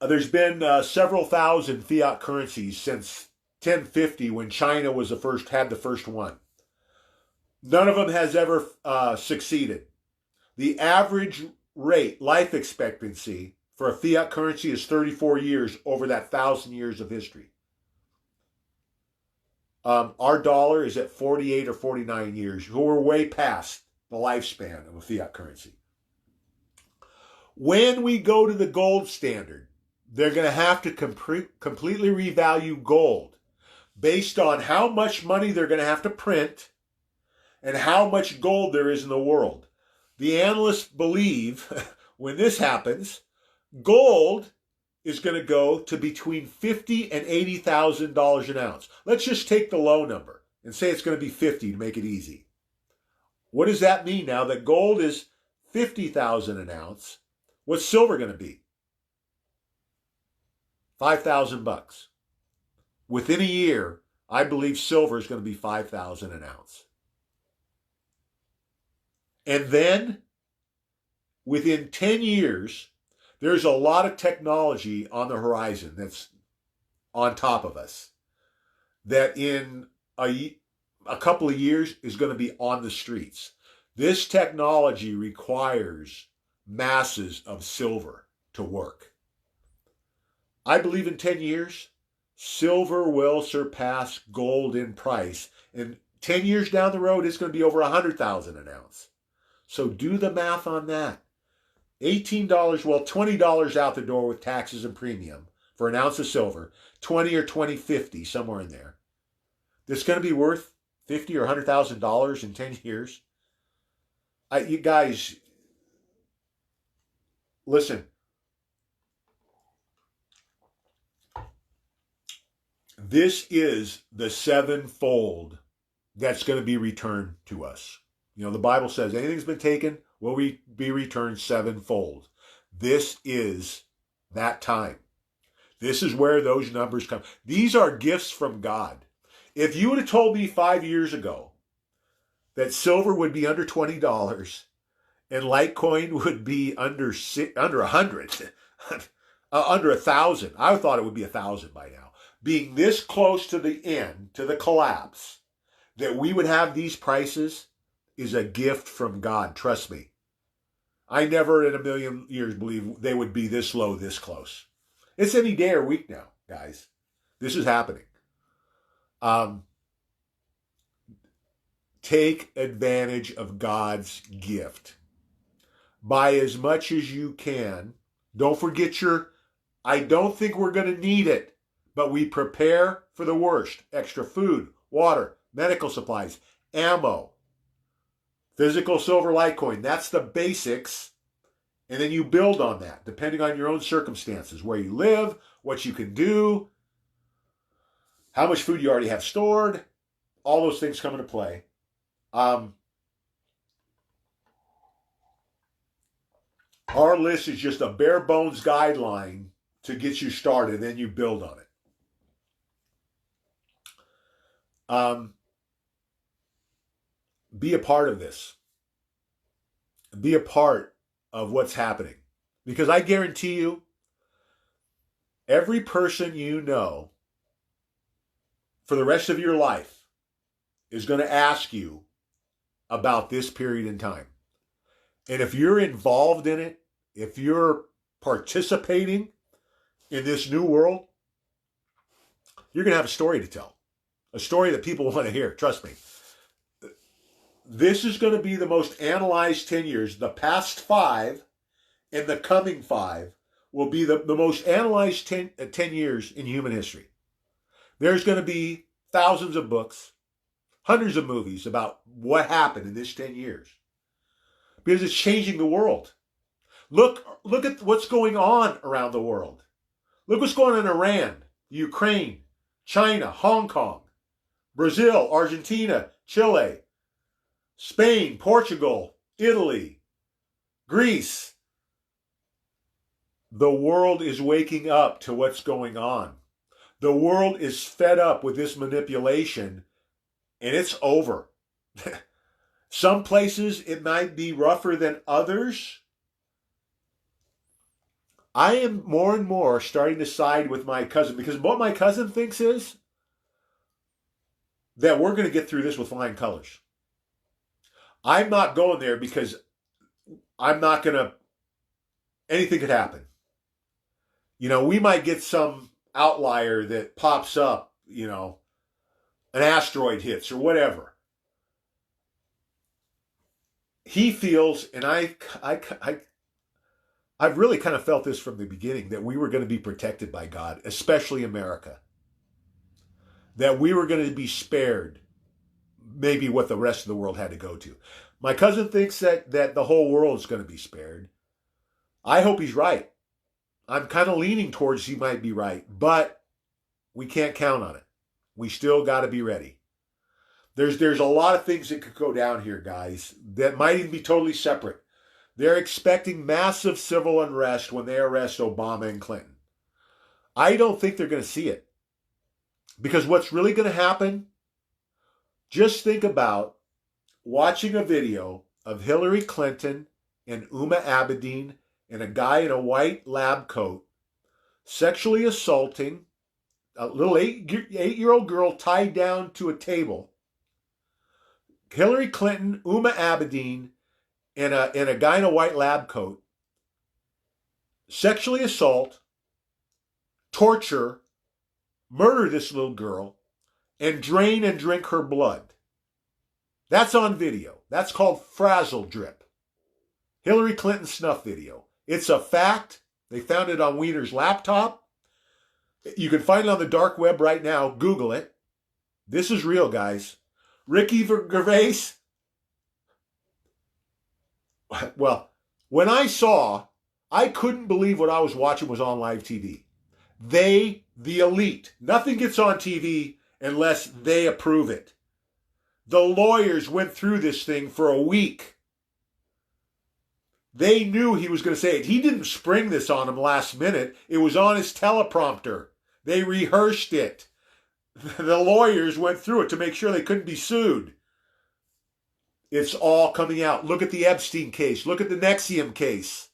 There's been several thousand fiat currencies since 1050, when China was had the first one. None of them has ever succeeded. The average rate, life expectancy for a fiat currency is 34 years over that 1,000 years of history. Our dollar is at 48 or 49 years. We're way past the lifespan of a fiat currency. When we go to the gold standard, they're going to have to completely revalue gold based on how much money they're going to have to print and how much gold there is in the world. The analysts believe when this happens, gold is going to go to between $50,000 and $80,000 an ounce. Let's just take the low number and say it's going to be 50 to make it easy. What does that mean now that gold is 50,000 an ounce? What's silver going to be? $5,000. Within a year, I believe silver is going to be 5,000 an ounce. And then, within 10 years, there's a lot of technology on the horizon that's on top of us that in a couple of years is going to be on the streets. This technology requires masses of silver to work. I believe in 10 years, silver will surpass gold in price. And 10 years down the road, it's going to be over 100,000 an ounce. So do the math on that. $18, well, $20 out the door with taxes and premium for an ounce of silver, 20 or 2050, somewhere in there, that's going to be worth $50 or $100,000 in 10 years. You guys, listen. This is the sevenfold that's going to be returned to us. You know, the Bible says anything's been taken will be returned sevenfold. This is that time. This is where those numbers come. These are gifts from God. If you would have told me 5 years ago that silver would be under $20 and Litecoin would be under 100, under 1,000, I thought it would be 1,000 by now. Being this close to the end, to the collapse, that we would have these prices is a gift from God. Trust me. I never in a million years believed they would be this low, this close. It's any day or week now, guys. This is happening. Take advantage of God's gift. Buy as much as you can. Don't forget I don't think we're going to need it, but we prepare for the worst. Extra food, water, medical supplies, ammo, physical silver Litecoin. That's the basics. And then you build on that, depending on your own circumstances, where you live, what you can do, how much food you already have stored. All those things come into play. Our list is just a bare bones guideline to get you started, then you build on it. Be a part of this. Be a part of what's happening. Because I guarantee you, every person you know for the rest of your life is going to ask you about this period in time. And if you're involved in it, if you're participating in this new world, you're going to have a story to tell. A story that people want to hear. Trust me. This is going to be the most analyzed 10 years. The past 5 and the coming 5 will be the most analyzed 10 years in human history. There's going to be thousands of books, hundreds of movies about what happened in this 10 years. Because it's changing the world. Look at what's going on around the world. Look what's going on in Iran, Ukraine, China, Hong Kong, Brazil, Argentina, Chile, Spain, Portugal, Italy, Greece. The world is waking up to what's going on. The world is fed up with this manipulation, and it's over. Some places it might be rougher than others. I am more and more starting to side with my cousin, because what my cousin thinks is that we're going to get through this with flying colors. I'm not going there because I'm not going to, anything could happen. You know, we might get some outlier that pops up, you know, an asteroid hits or whatever. He feels, and I've really kind of felt this from the beginning, that we were going to be protected by God, especially America. That we were going to be spared maybe what the rest of the world had to go to. My cousin thinks that the whole world is going to be spared. I hope he's right. I'm kind of leaning towards he might be right, but we can't count on it. We still got to be ready. There's a lot of things that could go down here, guys, that might even be totally separate. They're expecting massive civil unrest when they arrest Obama and Clinton. I don't think they're going to see it. Because what's really going to happen, just think about watching a video of Hillary Clinton and Uma Abedin and a guy in a white lab coat sexually assaulting a little 8-year-old girl tied down to a table. Hillary Clinton, Uma Abedin, and a guy in a white lab coat sexually assault, torture, murder this little girl, and drain and drink her blood. That's on video. That's called frazzle drip. Hillary Clinton snuff video. It's a fact. They found it on Wiener's laptop. You can find it on the dark web right now. Google it. This is real, guys. Ricky Gervais. Well, when I couldn't believe what I was watching was on live TV. They, the elite, nothing gets on TV unless they approve it. The lawyers went through this thing for a week. They knew he was going to say it. He didn't spring this on him last minute. It was on his teleprompter. They rehearsed it. The lawyers went through it to make sure they couldn't be sued. It's all coming out. Look at the Epstein case. Look at the Nexium case.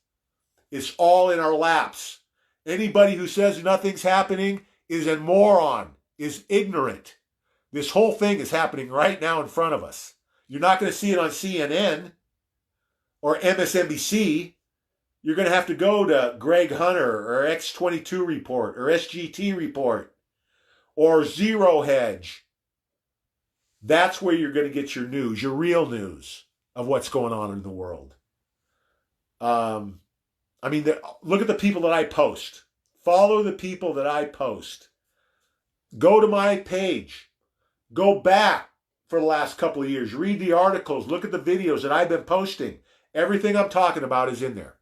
It's all in our laps. Anybody who says nothing's happening is a moron, is ignorant. This whole thing is happening right now in front of us. You're not going to see it on CNN or MSNBC. You're going to have to go to Greg Hunter or X22 Report or SGT Report or Zero Hedge. That's where you're going to get your news, your real news of what's going on in the world. Look at the people that I post. Follow the people that I post. Go to my page. Go back for the last couple of years. Read the articles. Look at the videos that I've been posting. Everything I'm talking about is in there.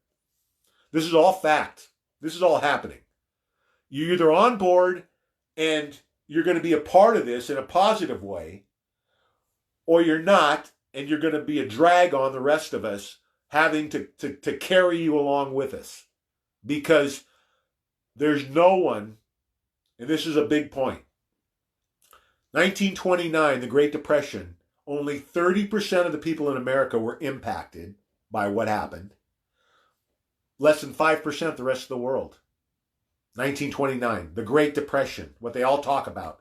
This is all fact. This is all happening. You're either on board and you're going to be a part of this in a positive way, or you're not, and you're going to be a drag on the rest of us, having to carry you along with us. Because there's no one, and this is a big point. 1929, the Great Depression, only 30% of the people in America were impacted by what happened. Less than 5% the rest of the world. 1929, the Great Depression, what they all talk about.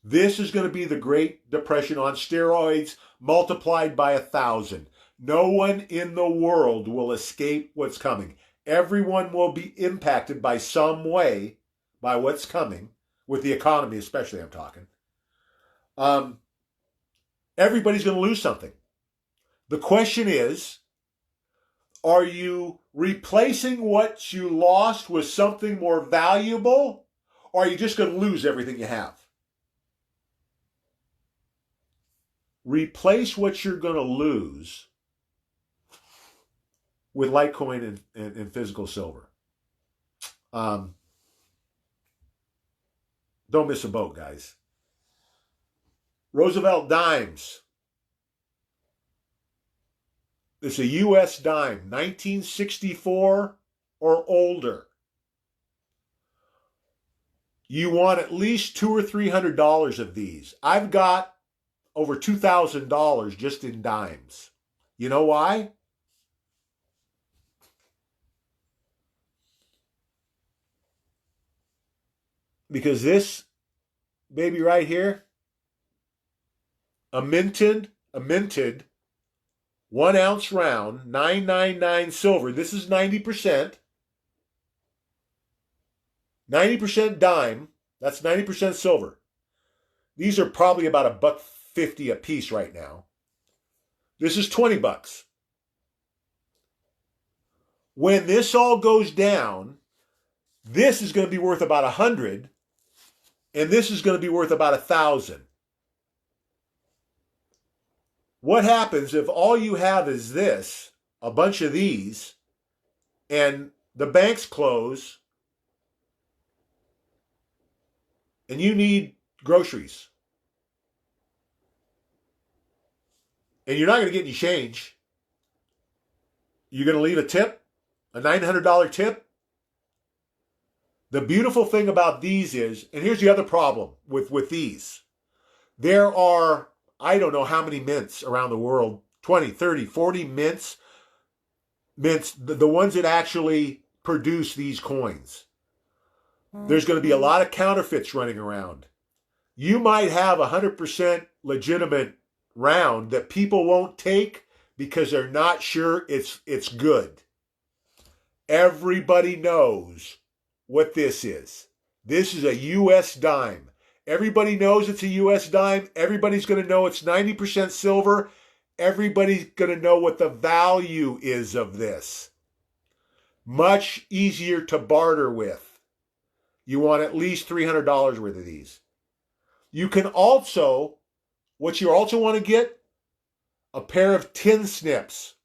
This is going to be the Great Depression on steroids multiplied by 1,000. No one in the world will escape what's coming. Everyone will be impacted by some way by what's coming, with the economy especially, I'm talking. Everybody's going to lose something. The question is, are you replacing what you lost with something more valuable, or are you just going to lose everything you have? Replace what you're going to lose with Litecoin and physical silver. Don't miss a boat, guys. Roosevelt dimes. It's a U.S. dime, 1964 or older. You want at least $200 or $300 of these. I've got over $2,000 just in dimes. You know why? Because this baby right here, a minted 1 ounce round, 999 silver. This is 90%. 90% dime. That's 90% silver. These are probably about $1.50 a piece right now. This is $20. When this all goes down, this is going to be worth about 100, and this is going to be worth about 1,000. What happens if all you have is this, a bunch of these, and the banks close, and you need groceries? And you're not going to get any change. You're going to leave a tip, a $900 tip. The beautiful thing about these is, and here's the other problem with these. There are, I don't know how many mints around the world, 20, 30, 40 mints, the ones that actually produce these coins. There's going to be a lot of counterfeits running around. You might have 100% legitimate round that people won't take because they're not sure it's good. Everybody knows what this is. This is a U.S. dime. Everybody knows it's a U.S. dime. Everybody's going to know it's 90% silver. Everybody's going to know what the value is of this. Much easier to barter with. You want at least $300 worth of these. You can also, what you also want to get, a pair of tin snips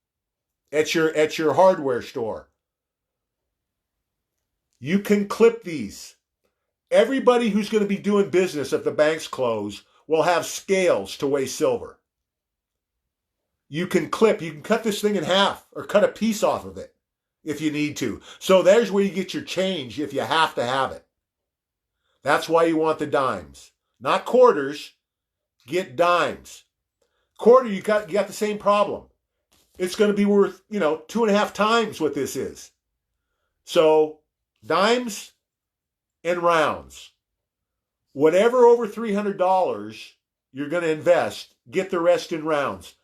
at your hardware store. You can clip these. Everybody who's going to be doing business if the banks close will have scales to weigh silver. You can cut this thing in half or cut a piece off of it if you need to. So there's where you get your change if you have to have it. That's why you want the dimes. Not quarters, get dimes. Quarter, you got the same problem. It's going to be worth, 2.5 times what this is. So dimes and rounds. Whatever over $300 you're going to invest, get the rest in rounds.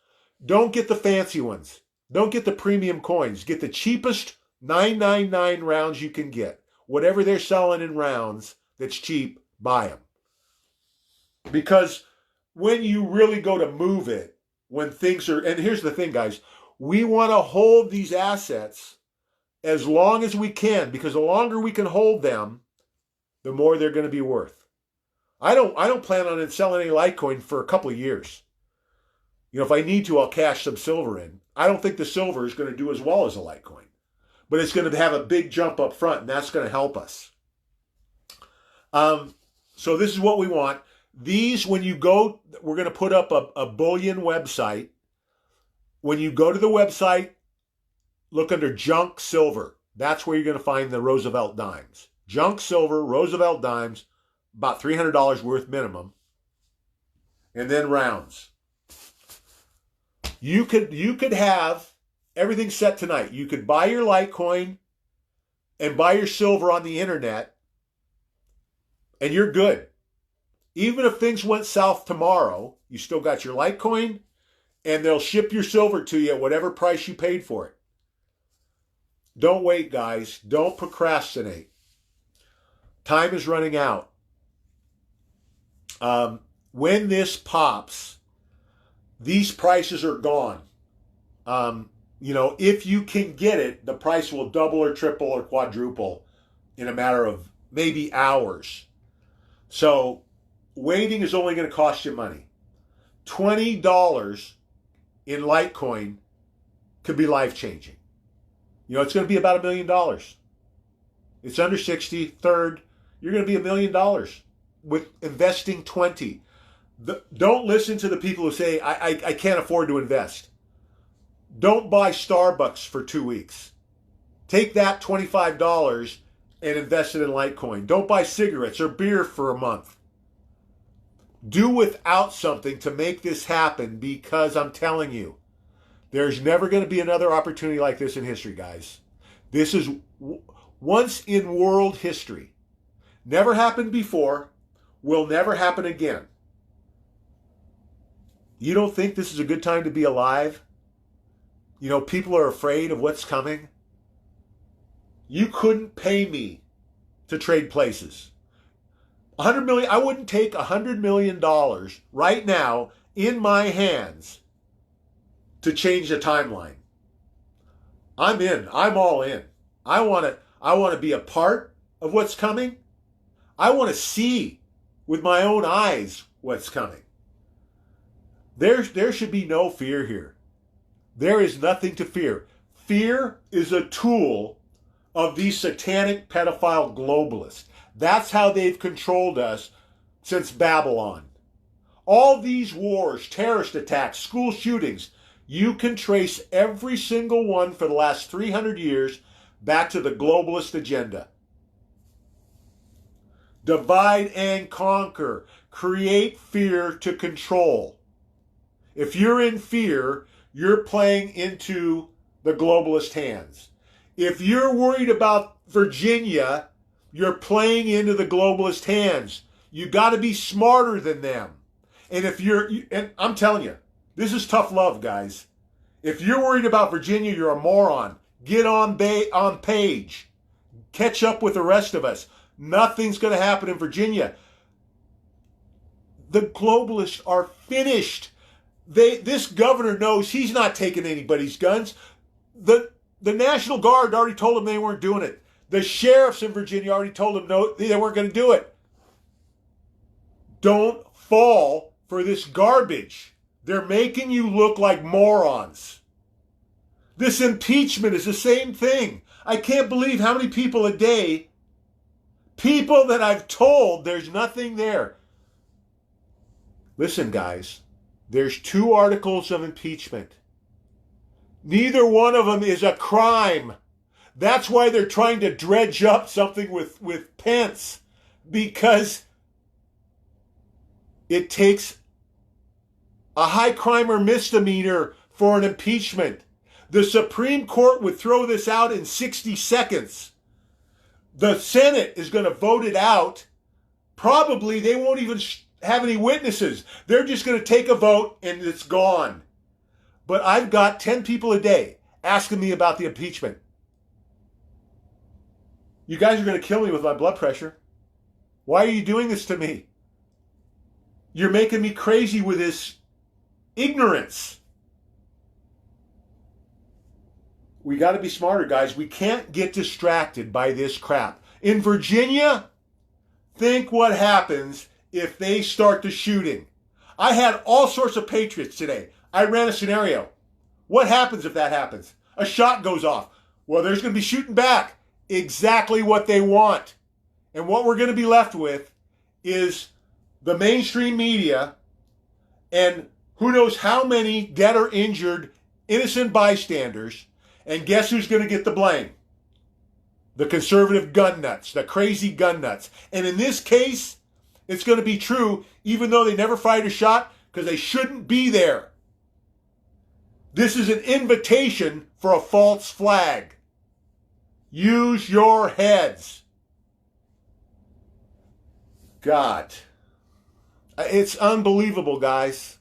Don't get the fancy ones. Don't get the premium coins. Get the cheapest 999 rounds you can get. Whatever they're selling in rounds that's cheap, buy them. Because when you really go to move it, when things are, and here's the thing, guys, we want to hold these assets as long as we can, because the longer we can hold them, the more they're going to be worth. I don't plan on selling any Litecoin for a couple of years. If I need to, I'll cash some silver in. I don't think the silver is going to do as well as a Litecoin, but it's going to have a big jump up front, and that's going to help us. So this is what we want. These, when you go, we're going to put up a bullion website. When you go to the website, look under junk silver. That's where you're going to find the Roosevelt dimes. Junk silver, Roosevelt dimes, about $300 worth minimum. And then rounds. You could have everything set tonight. You could buy your Litecoin and buy your silver on the internet, and you're good. Even if things went south tomorrow, you still got your Litecoin, and they'll ship your silver to you at whatever price you paid for it. Don't wait, guys. Don't procrastinate. Time is running out. When this pops, these prices are gone. If you can get it, the price will double or triple or quadruple in a matter of maybe hours. So waiting is only going to cost you money. $20 in Litecoin could be life-changing. It's going to be about $1 million. It's under 60. Third, you're going to be $1 million with investing 20. Don't listen to the people who say, I can't afford to invest. Don't buy Starbucks for 2 weeks. Take that $25 and invest it in Litecoin. Don't buy cigarettes or beer for a month. Do without something to make this happen, because I'm telling you, there's never going to be another opportunity like this in history, guys. This is once in world history. Never happened before, will never happen again. You don't think this is a good time to be alive? People are afraid of what's coming. You couldn't pay me to trade places. $100 million. I wouldn't take $100 million right now in my hands to change the timeline. I'm in. I'm all in. I want to be a part of what's coming. I want to see with my own eyes what's coming. There should be no fear here. There is nothing to fear. Fear is a tool of these satanic pedophile globalists. That's how they've controlled us since Babylon. All these wars, terrorist attacks, school shootings, you can trace every single one for the last 300 years back to the globalist agenda. Divide and conquer. Create fear to control. If you're in fear, you're playing into the globalist hands. If you're worried about Virginia, you're playing into the globalist hands. You got to be smarter than them. And and I'm telling you, this is tough love, guys. If you're worried about Virginia, you're a moron. Get on page. Catch up with the rest of us. Nothing's going to happen in Virginia. The globalists are finished. This governor knows he's not taking anybody's guns. The National Guard already told them they weren't doing it. The sheriffs in Virginia already told them no, they weren't going to do it. Don't fall for this garbage. They're making you look like morons. This impeachment is the same thing. I can't believe how many people a day, people that I've told there's nothing there. Listen, guys, there's 2 articles of impeachment. Neither one of them is a crime. That's why they're trying to dredge up something with Pence, because it takes a high crime or misdemeanor for an impeachment. The Supreme Court would throw this out in 60 seconds. The Senate is going to vote it out. Probably they won't even have any witnesses. They're just going to take a vote and it's gone. But I've got 10 people a day asking me about the impeachment. You guys are going to kill me with my blood pressure. Why are you doing this to me? You're making me crazy with this ignorance. We got to be smarter, guys. We can't get distracted by this crap. In Virginia, think what happens if they start the shooting. I had all sorts of patriots today. I ran a scenario. What happens if that happens? A shot goes off. Well, there's going to be shooting back. Exactly what they want. And what we're going to be left with is the mainstream media and who knows how many dead or injured innocent bystanders. And guess who's going to get the blame? The conservative gun nuts, the crazy gun nuts. And in this case, it's going to be true even though they never fired a shot because they shouldn't be there. This is an invitation for a false flag. Use your heads. God. It's unbelievable, guys.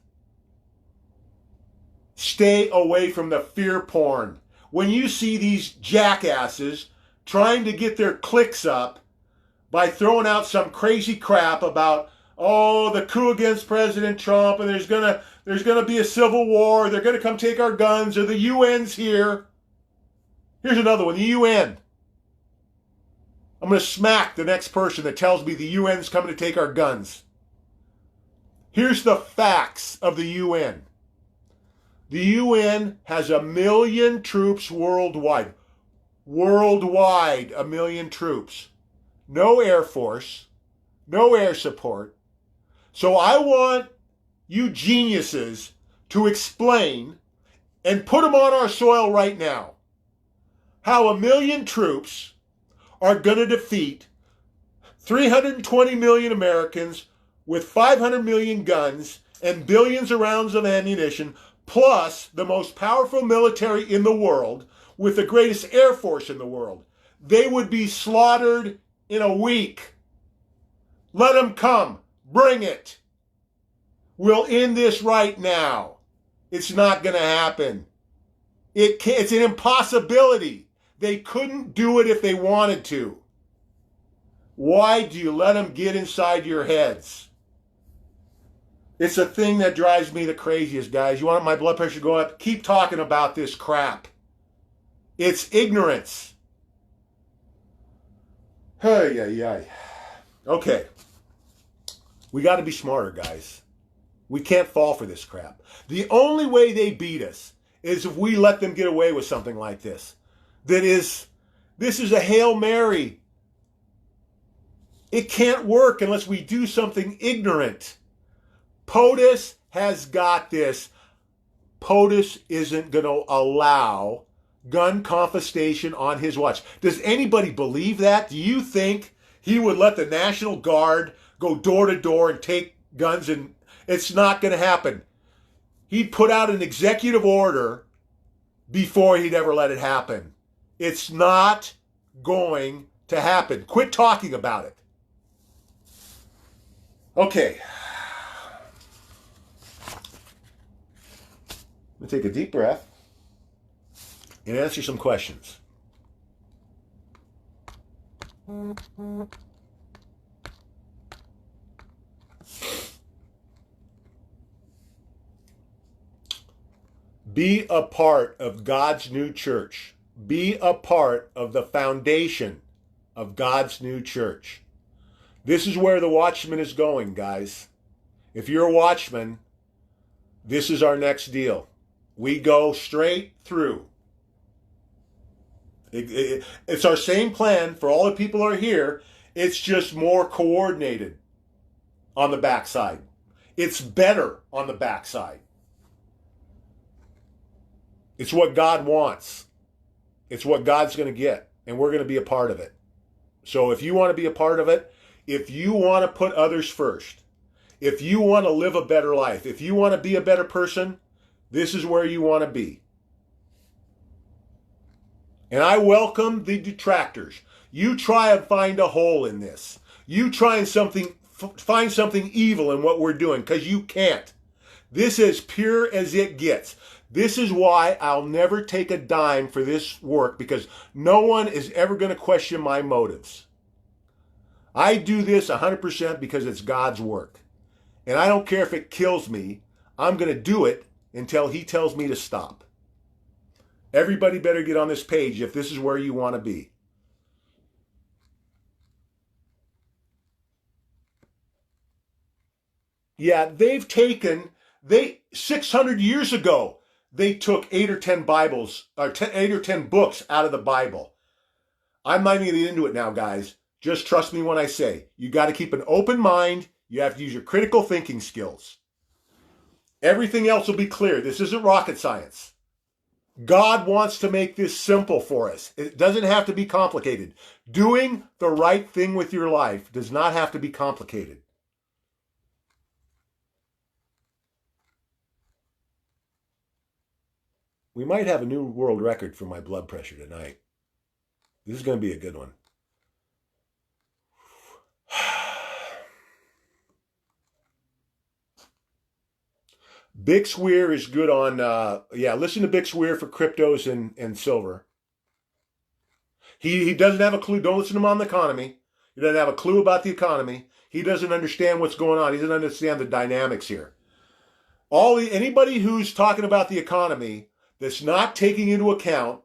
Stay away from the fear porn. When you see these jackasses trying to get their clicks up by throwing out some crazy crap about, oh, the coup against President Trump, and there's gonna be a civil war, they're gonna come take our guns, or the UN's here. Here's another one, the UN. I'm gonna smack the next person that tells me the UN's coming to take our guns. Here's the facts of the UN. The UN has 1 million troops worldwide. Worldwide, 1 million troops. No air force, no air support. So I want you geniuses to explain and put them on our soil right now how 1 million troops are going to defeat 320 million Americans with 500 million guns and billions of rounds of ammunition, plus the most powerful military in the world with the greatest air force in the world. They would be slaughtered in a week. Let them come. Bring it. We'll end this right now. It's not going to happen. It's an impossibility. They couldn't do it if they wanted to. Why do you let them get inside your heads? It's a thing that drives me the craziest, guys. You want my blood pressure to go up? Keep talking about this crap. It's ignorance. Hey. Okay. We got to be smarter, guys. We can't fall for this crap. The only way they beat us is if we let them get away with something like this. This is a Hail Mary. It can't work unless we do something ignorant. POTUS has got this. POTUS isn't going to allow gun confiscation on his watch. Does anybody believe that? Do you think he would let the National Guard go door to door and take guns? And it's not going to happen. He'd put out an executive order before he'd ever let it happen. It's not going to happen. Quit talking about it. Okay. I'm going to take a deep breath and answer some questions. Be a part of God's new church. Be a part of the foundation of God's new church. This is where the watchman is going, guys. If you're a watchman, this is our next deal. We go straight through. It's our same plan for all the people who are here. It's just more coordinated on the backside. It's better on the backside. It's what God wants. It's what God's going to get, and we're going to be a part of it. So if you want to be a part of it, if you want to put others first, if you want to live a better life, if you want to be a better person, this is where you want to be. And I welcome the detractors. You try and find a hole in this. You try and find something evil in what we're doing, because you can't. This is pure as it gets. This is why I'll never take a dime for this work, because no one is ever going to question my motives. I do this 100% because it's God's work. And I don't care if it kills me. I'm going to do it until he tells me to stop. Everybody better get on this page if this is where you want to be. Yeah, 600 years ago, they took 8 or 10 Bibles, or 8 or 10 books out of the Bible. I'm not even going to get into it now, guys. Just trust me when I say, you got to keep an open mind. You have to use your critical thinking skills. Everything else will be clear. This isn't rocket science. God wants to make this simple for us. It doesn't have to be complicated. Doing the right thing with your life does not have to be complicated. We might have a new world record for my blood pressure tonight. This is going to be a good one. Bix Weir is good on, listen to Bix Weir for cryptos and silver. He doesn't have a clue. Don't listen to him on the economy. He doesn't have a clue about the economy. He doesn't understand what's going on. He doesn't understand the dynamics here. Anybody who's talking about the economy that's not taking into account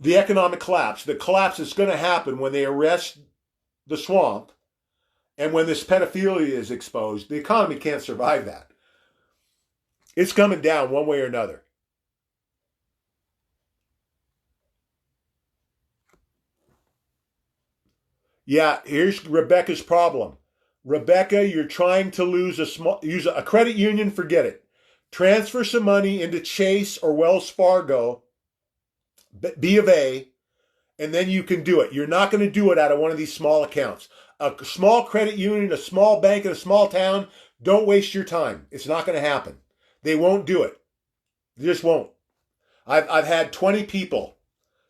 the economic collapse, the collapse that's going to happen when they arrest the swamp and when this pedophilia is exposed, the economy can't survive that. It's coming down one way or another. Yeah, here's Rebecca's problem. Rebecca, you're trying to use a credit union, forget it. Transfer some money into Chase or Wells Fargo, B of A, and then you can do it. You're not going to do it out of one of these small accounts. A small credit union, a small bank in a small town, don't waste your time. It's not going to happen. They won't do it. They just won't. I've had 20 people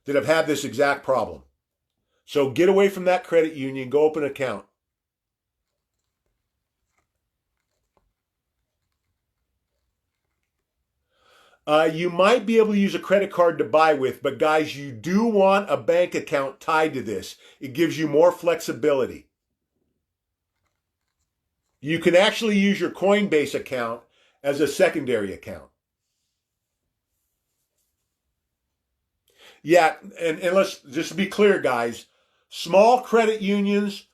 that have had this exact problem. So get away from that credit union. Go open an account. You might be able to use a credit card to buy with, but guys, you do want a bank account tied to this. It gives you more flexibility. You can actually use your Coinbase account as a secondary account. Yeah, and let's just be clear, guys. Small credit unions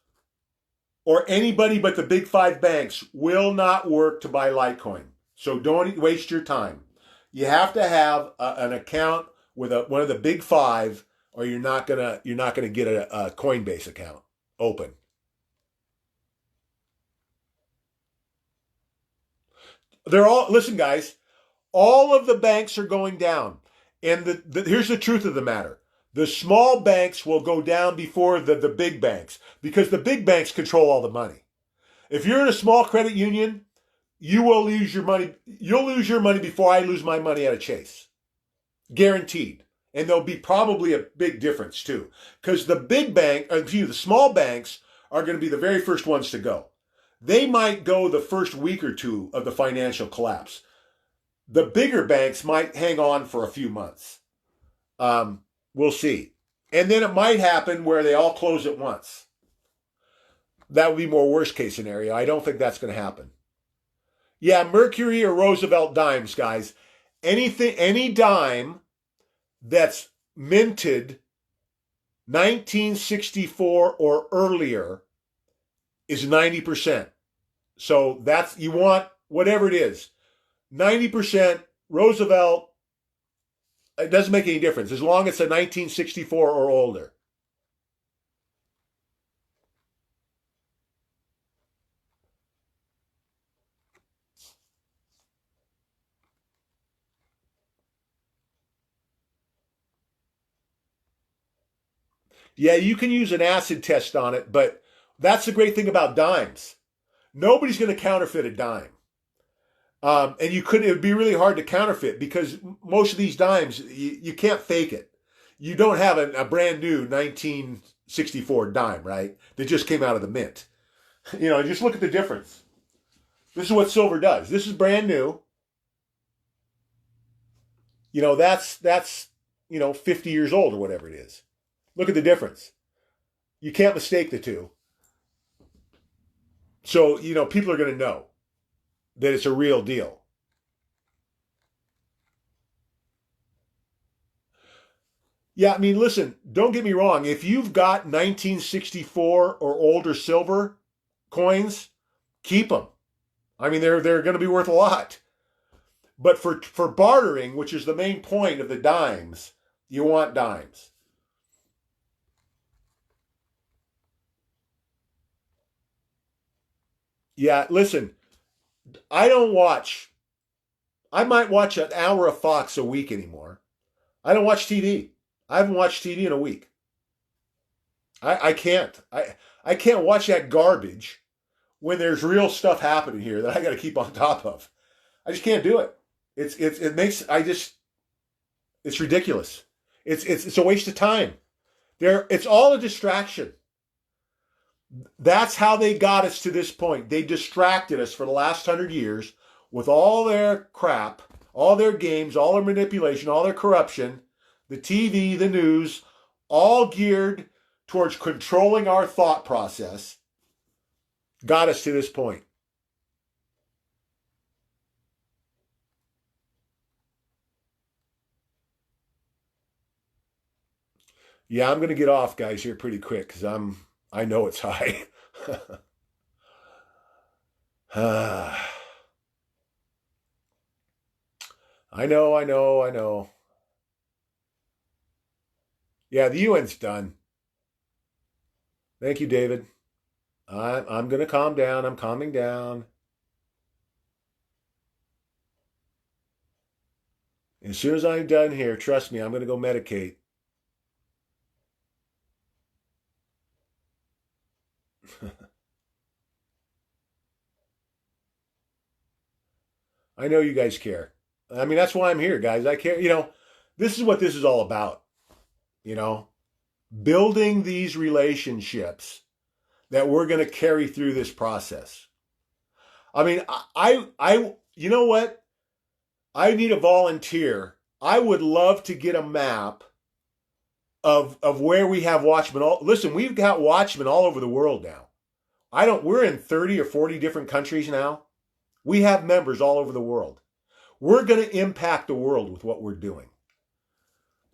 or anybody but the big 5 banks will not work to buy Litecoin. So don't waste your time. You have to have an account with one of the big 5, or you're not gonna get a Coinbase account open. Listen, guys, all of the banks are going down. And here's the truth of the matter. The small banks will go down before the big banks, because the big banks control all the money. If you're in a small credit union, you will lose your money. You'll lose your money before I lose my money at a Chase. Guaranteed. And there'll be probably a big difference too. Because the small banks are going to be the very first ones to go. They might go the first week or two of the financial collapse. The bigger banks might hang on for a few months. We'll see. And then it might happen where they all close at once. That would be more worst case scenario. I don't think that's going to happen. Yeah, Mercury or Roosevelt dimes, guys. Any dime that's minted 1964 or earlier is 90%. So that's, you want whatever it is. 90% Roosevelt, it doesn't make any difference as long as it's a 1964 or older. Yeah, you can use an acid test on it, but that's the great thing about dimes. Nobody's going to counterfeit a dime. And you couldn't, it would be really hard to counterfeit because most of these dimes, you can't fake it. You don't have a brand new 1964 dime, right? That just came out of the mint. Just look at the difference. This is what silver does. This is brand new. That's 50 years old or whatever it is. Look at the difference. You can't mistake the two. So, people are going to know that it's a real deal. Yeah, I mean, listen, don't get me wrong. If you've got 1964 or older silver coins, keep them. I mean, they're going to be worth a lot. But for bartering, which is the main point of the dimes, you want dimes. Yeah, listen, I don't watch. I might watch an hour of Fox a week anymore. I don't watch TV. I haven't watched TV in a week. I can't. I can't watch that garbage when there's real stuff happening here that I got to keep on top of. I just can't do it. It makes I just it's ridiculous. It's a waste of time. It's all a distraction. That's how they got us to this point. They distracted us for the last 100 years with all their crap, all their games, all their manipulation, all their corruption, the TV, the news, all geared towards controlling our thought process, got us to this point. Yeah, I'm going to get off, guys, here pretty quick because I know it's high. I know, I know, I know. Yeah, the UN's done. Thank you, David. I'm going to calm down. I'm calming down. As soon as I'm done here, trust me, I'm going to go medicate. I know you guys care. I mean, that's why I'm here, guys. I care. This is what this is all about. You know, building these relationships that we're going to carry through this process. I mean, you know what? I need a volunteer. I would love to get a map of where we have watchmen. Listen, we've got watchmen all over the world now. We're in 30 or 40 different countries now. We have members all over the world. We're going to impact the world with what we're doing.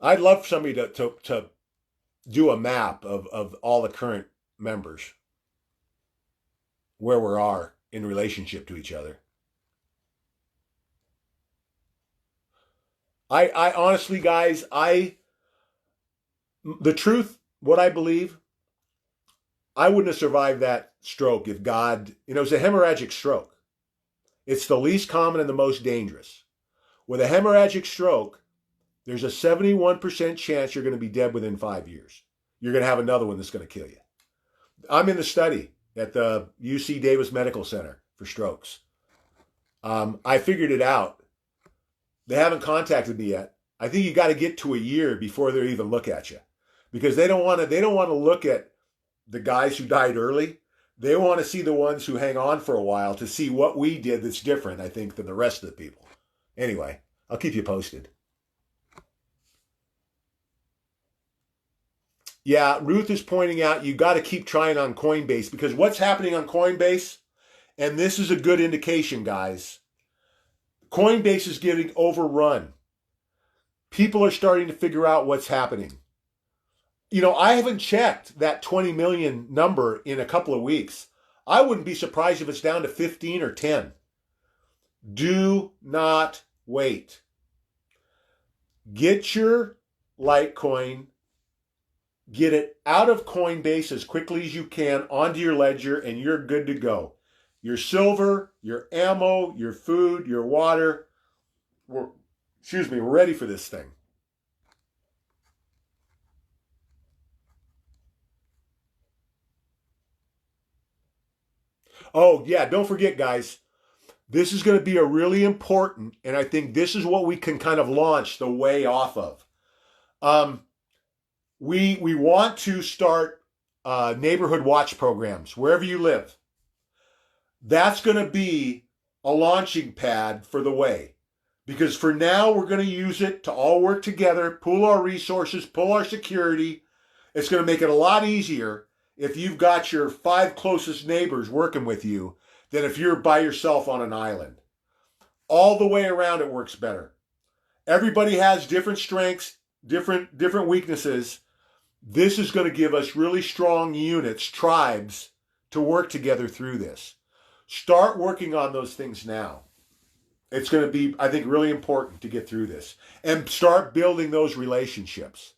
I'd love somebody to do a map of all the current members, where we are in relationship to each other. I honestly, guys, the truth, what I believe, I wouldn't have survived that stroke if God, it's a hemorrhagic stroke. It's the least common and the most dangerous. With a hemorrhagic stroke, there's a 71% chance you're going to be dead within 5 years. You're going to have another one that's going to kill you. I'm in the study at the UC Davis Medical Center for strokes. I figured it out. They haven't contacted me yet. I think you got to get to a year before they even look at you, because they don't want to look at the guys who died early. They want to see the ones who hang on for a while to see what we did that's different, I think, than the rest of the people. Anyway, I'll keep you posted. Yeah, Ruth is pointing out you got to keep trying on Coinbase, because what's happening on Coinbase, and this is a good indication, guys, Coinbase is getting overrun. People are starting to figure out what's happening. I haven't checked that 20 million number in a couple of weeks. I wouldn't be surprised if it's down to 15 or 10. Do not wait. Get your Litecoin, get it out of Coinbase as quickly as you can onto your ledger, and you're good to go. Your silver, your ammo, your food, your water, we're ready for this thing. Oh, yeah, don't forget, guys, this is going to be a really important, and I think this is what we can kind of launch the way off of. Um, we want to start neighborhood watch programs wherever you live. That's going to be a launching pad for the way. Because for now, we're going to use it to all work together, pool our resources, pull our security. It's going to make it a lot easier if you've got your 5 closest neighbors working with you than if you're by yourself on an island. All the way around, it works better. Everybody has different strengths, different weaknesses. This is going to give us really strong units, tribes, to work together through this. Start working on those things now. It's going to be, I think, really important to get through this. And start building those relationships.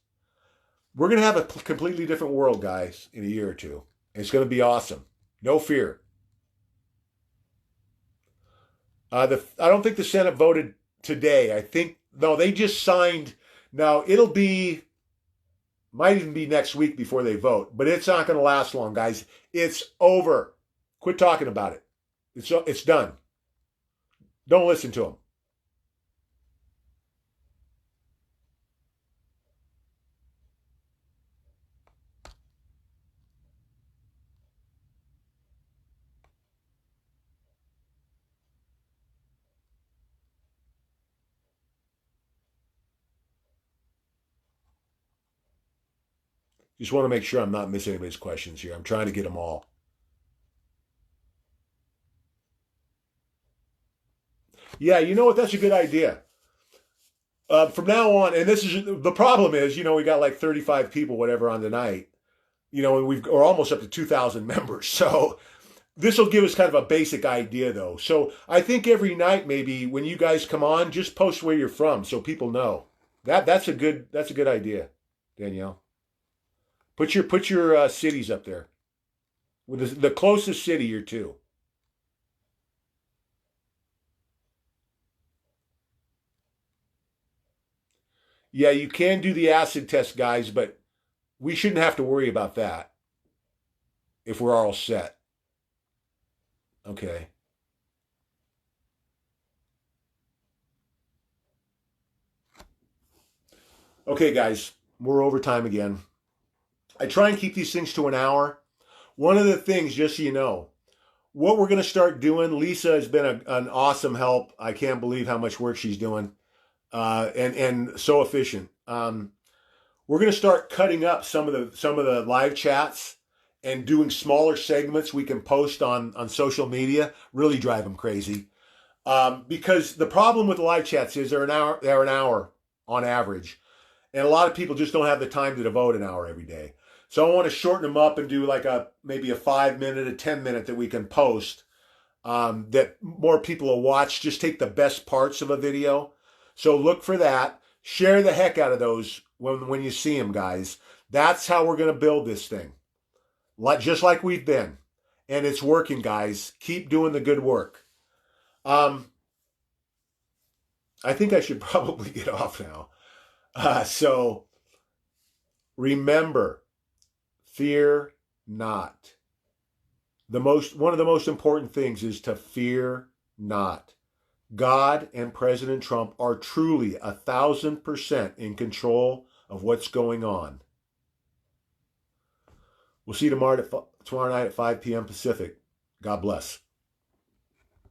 We're going to have a completely different world, guys, in a year or two. It's going to be awesome. No fear. I don't think the Senate voted today. I think, no, they just signed. Now, might even be next week before they vote, but it's not going to last long, guys. It's over. Quit talking about it. It's done. Don't listen to them. Just want to make sure I'm not missing anybody's questions here. I'm trying to get them all. Yeah, you know what? That's a good idea. From now on, and this is the problem is, we got like 35 people, whatever, on tonight. And we're almost up to 2,000 members. So this will give us kind of a basic idea, though. So I think every night, maybe when you guys come on, just post where you're from so people know. That's a good idea, Danielle. Put your cities up there with the closest city you're to. Yeah, you can do the acid test, guys, but we shouldn't have to worry about that if we're all set. Okay. Okay, guys, we're over time again. I try and keep these things to an hour. One of the things, just so you know, what we're going to start doing, Lisa has been an awesome help. I can't believe how much work she's doing, and so efficient. We're going to start cutting up some of the live chats and doing smaller segments we can post on social media. Really drive them crazy, because the problem with the live chats is they're an hour on average, and a lot of people just don't have the time to devote an hour every day. So I want to shorten them up and do like maybe a 5 minute, a 10 minute that we can post, that more people will watch. Just take the best parts of a video. So look for that. Share the heck out of those when you see them, guys. That's how we're going to build this thing, just like we've been. And it's working, guys. Keep doing the good work. Um, I think I should probably get off now. So remember, fear not. One of the most important things is to fear not. God and President Trump are truly 1,000% in control of what's going on. We'll see you tomorrow night at 5 p.m. Pacific. God bless.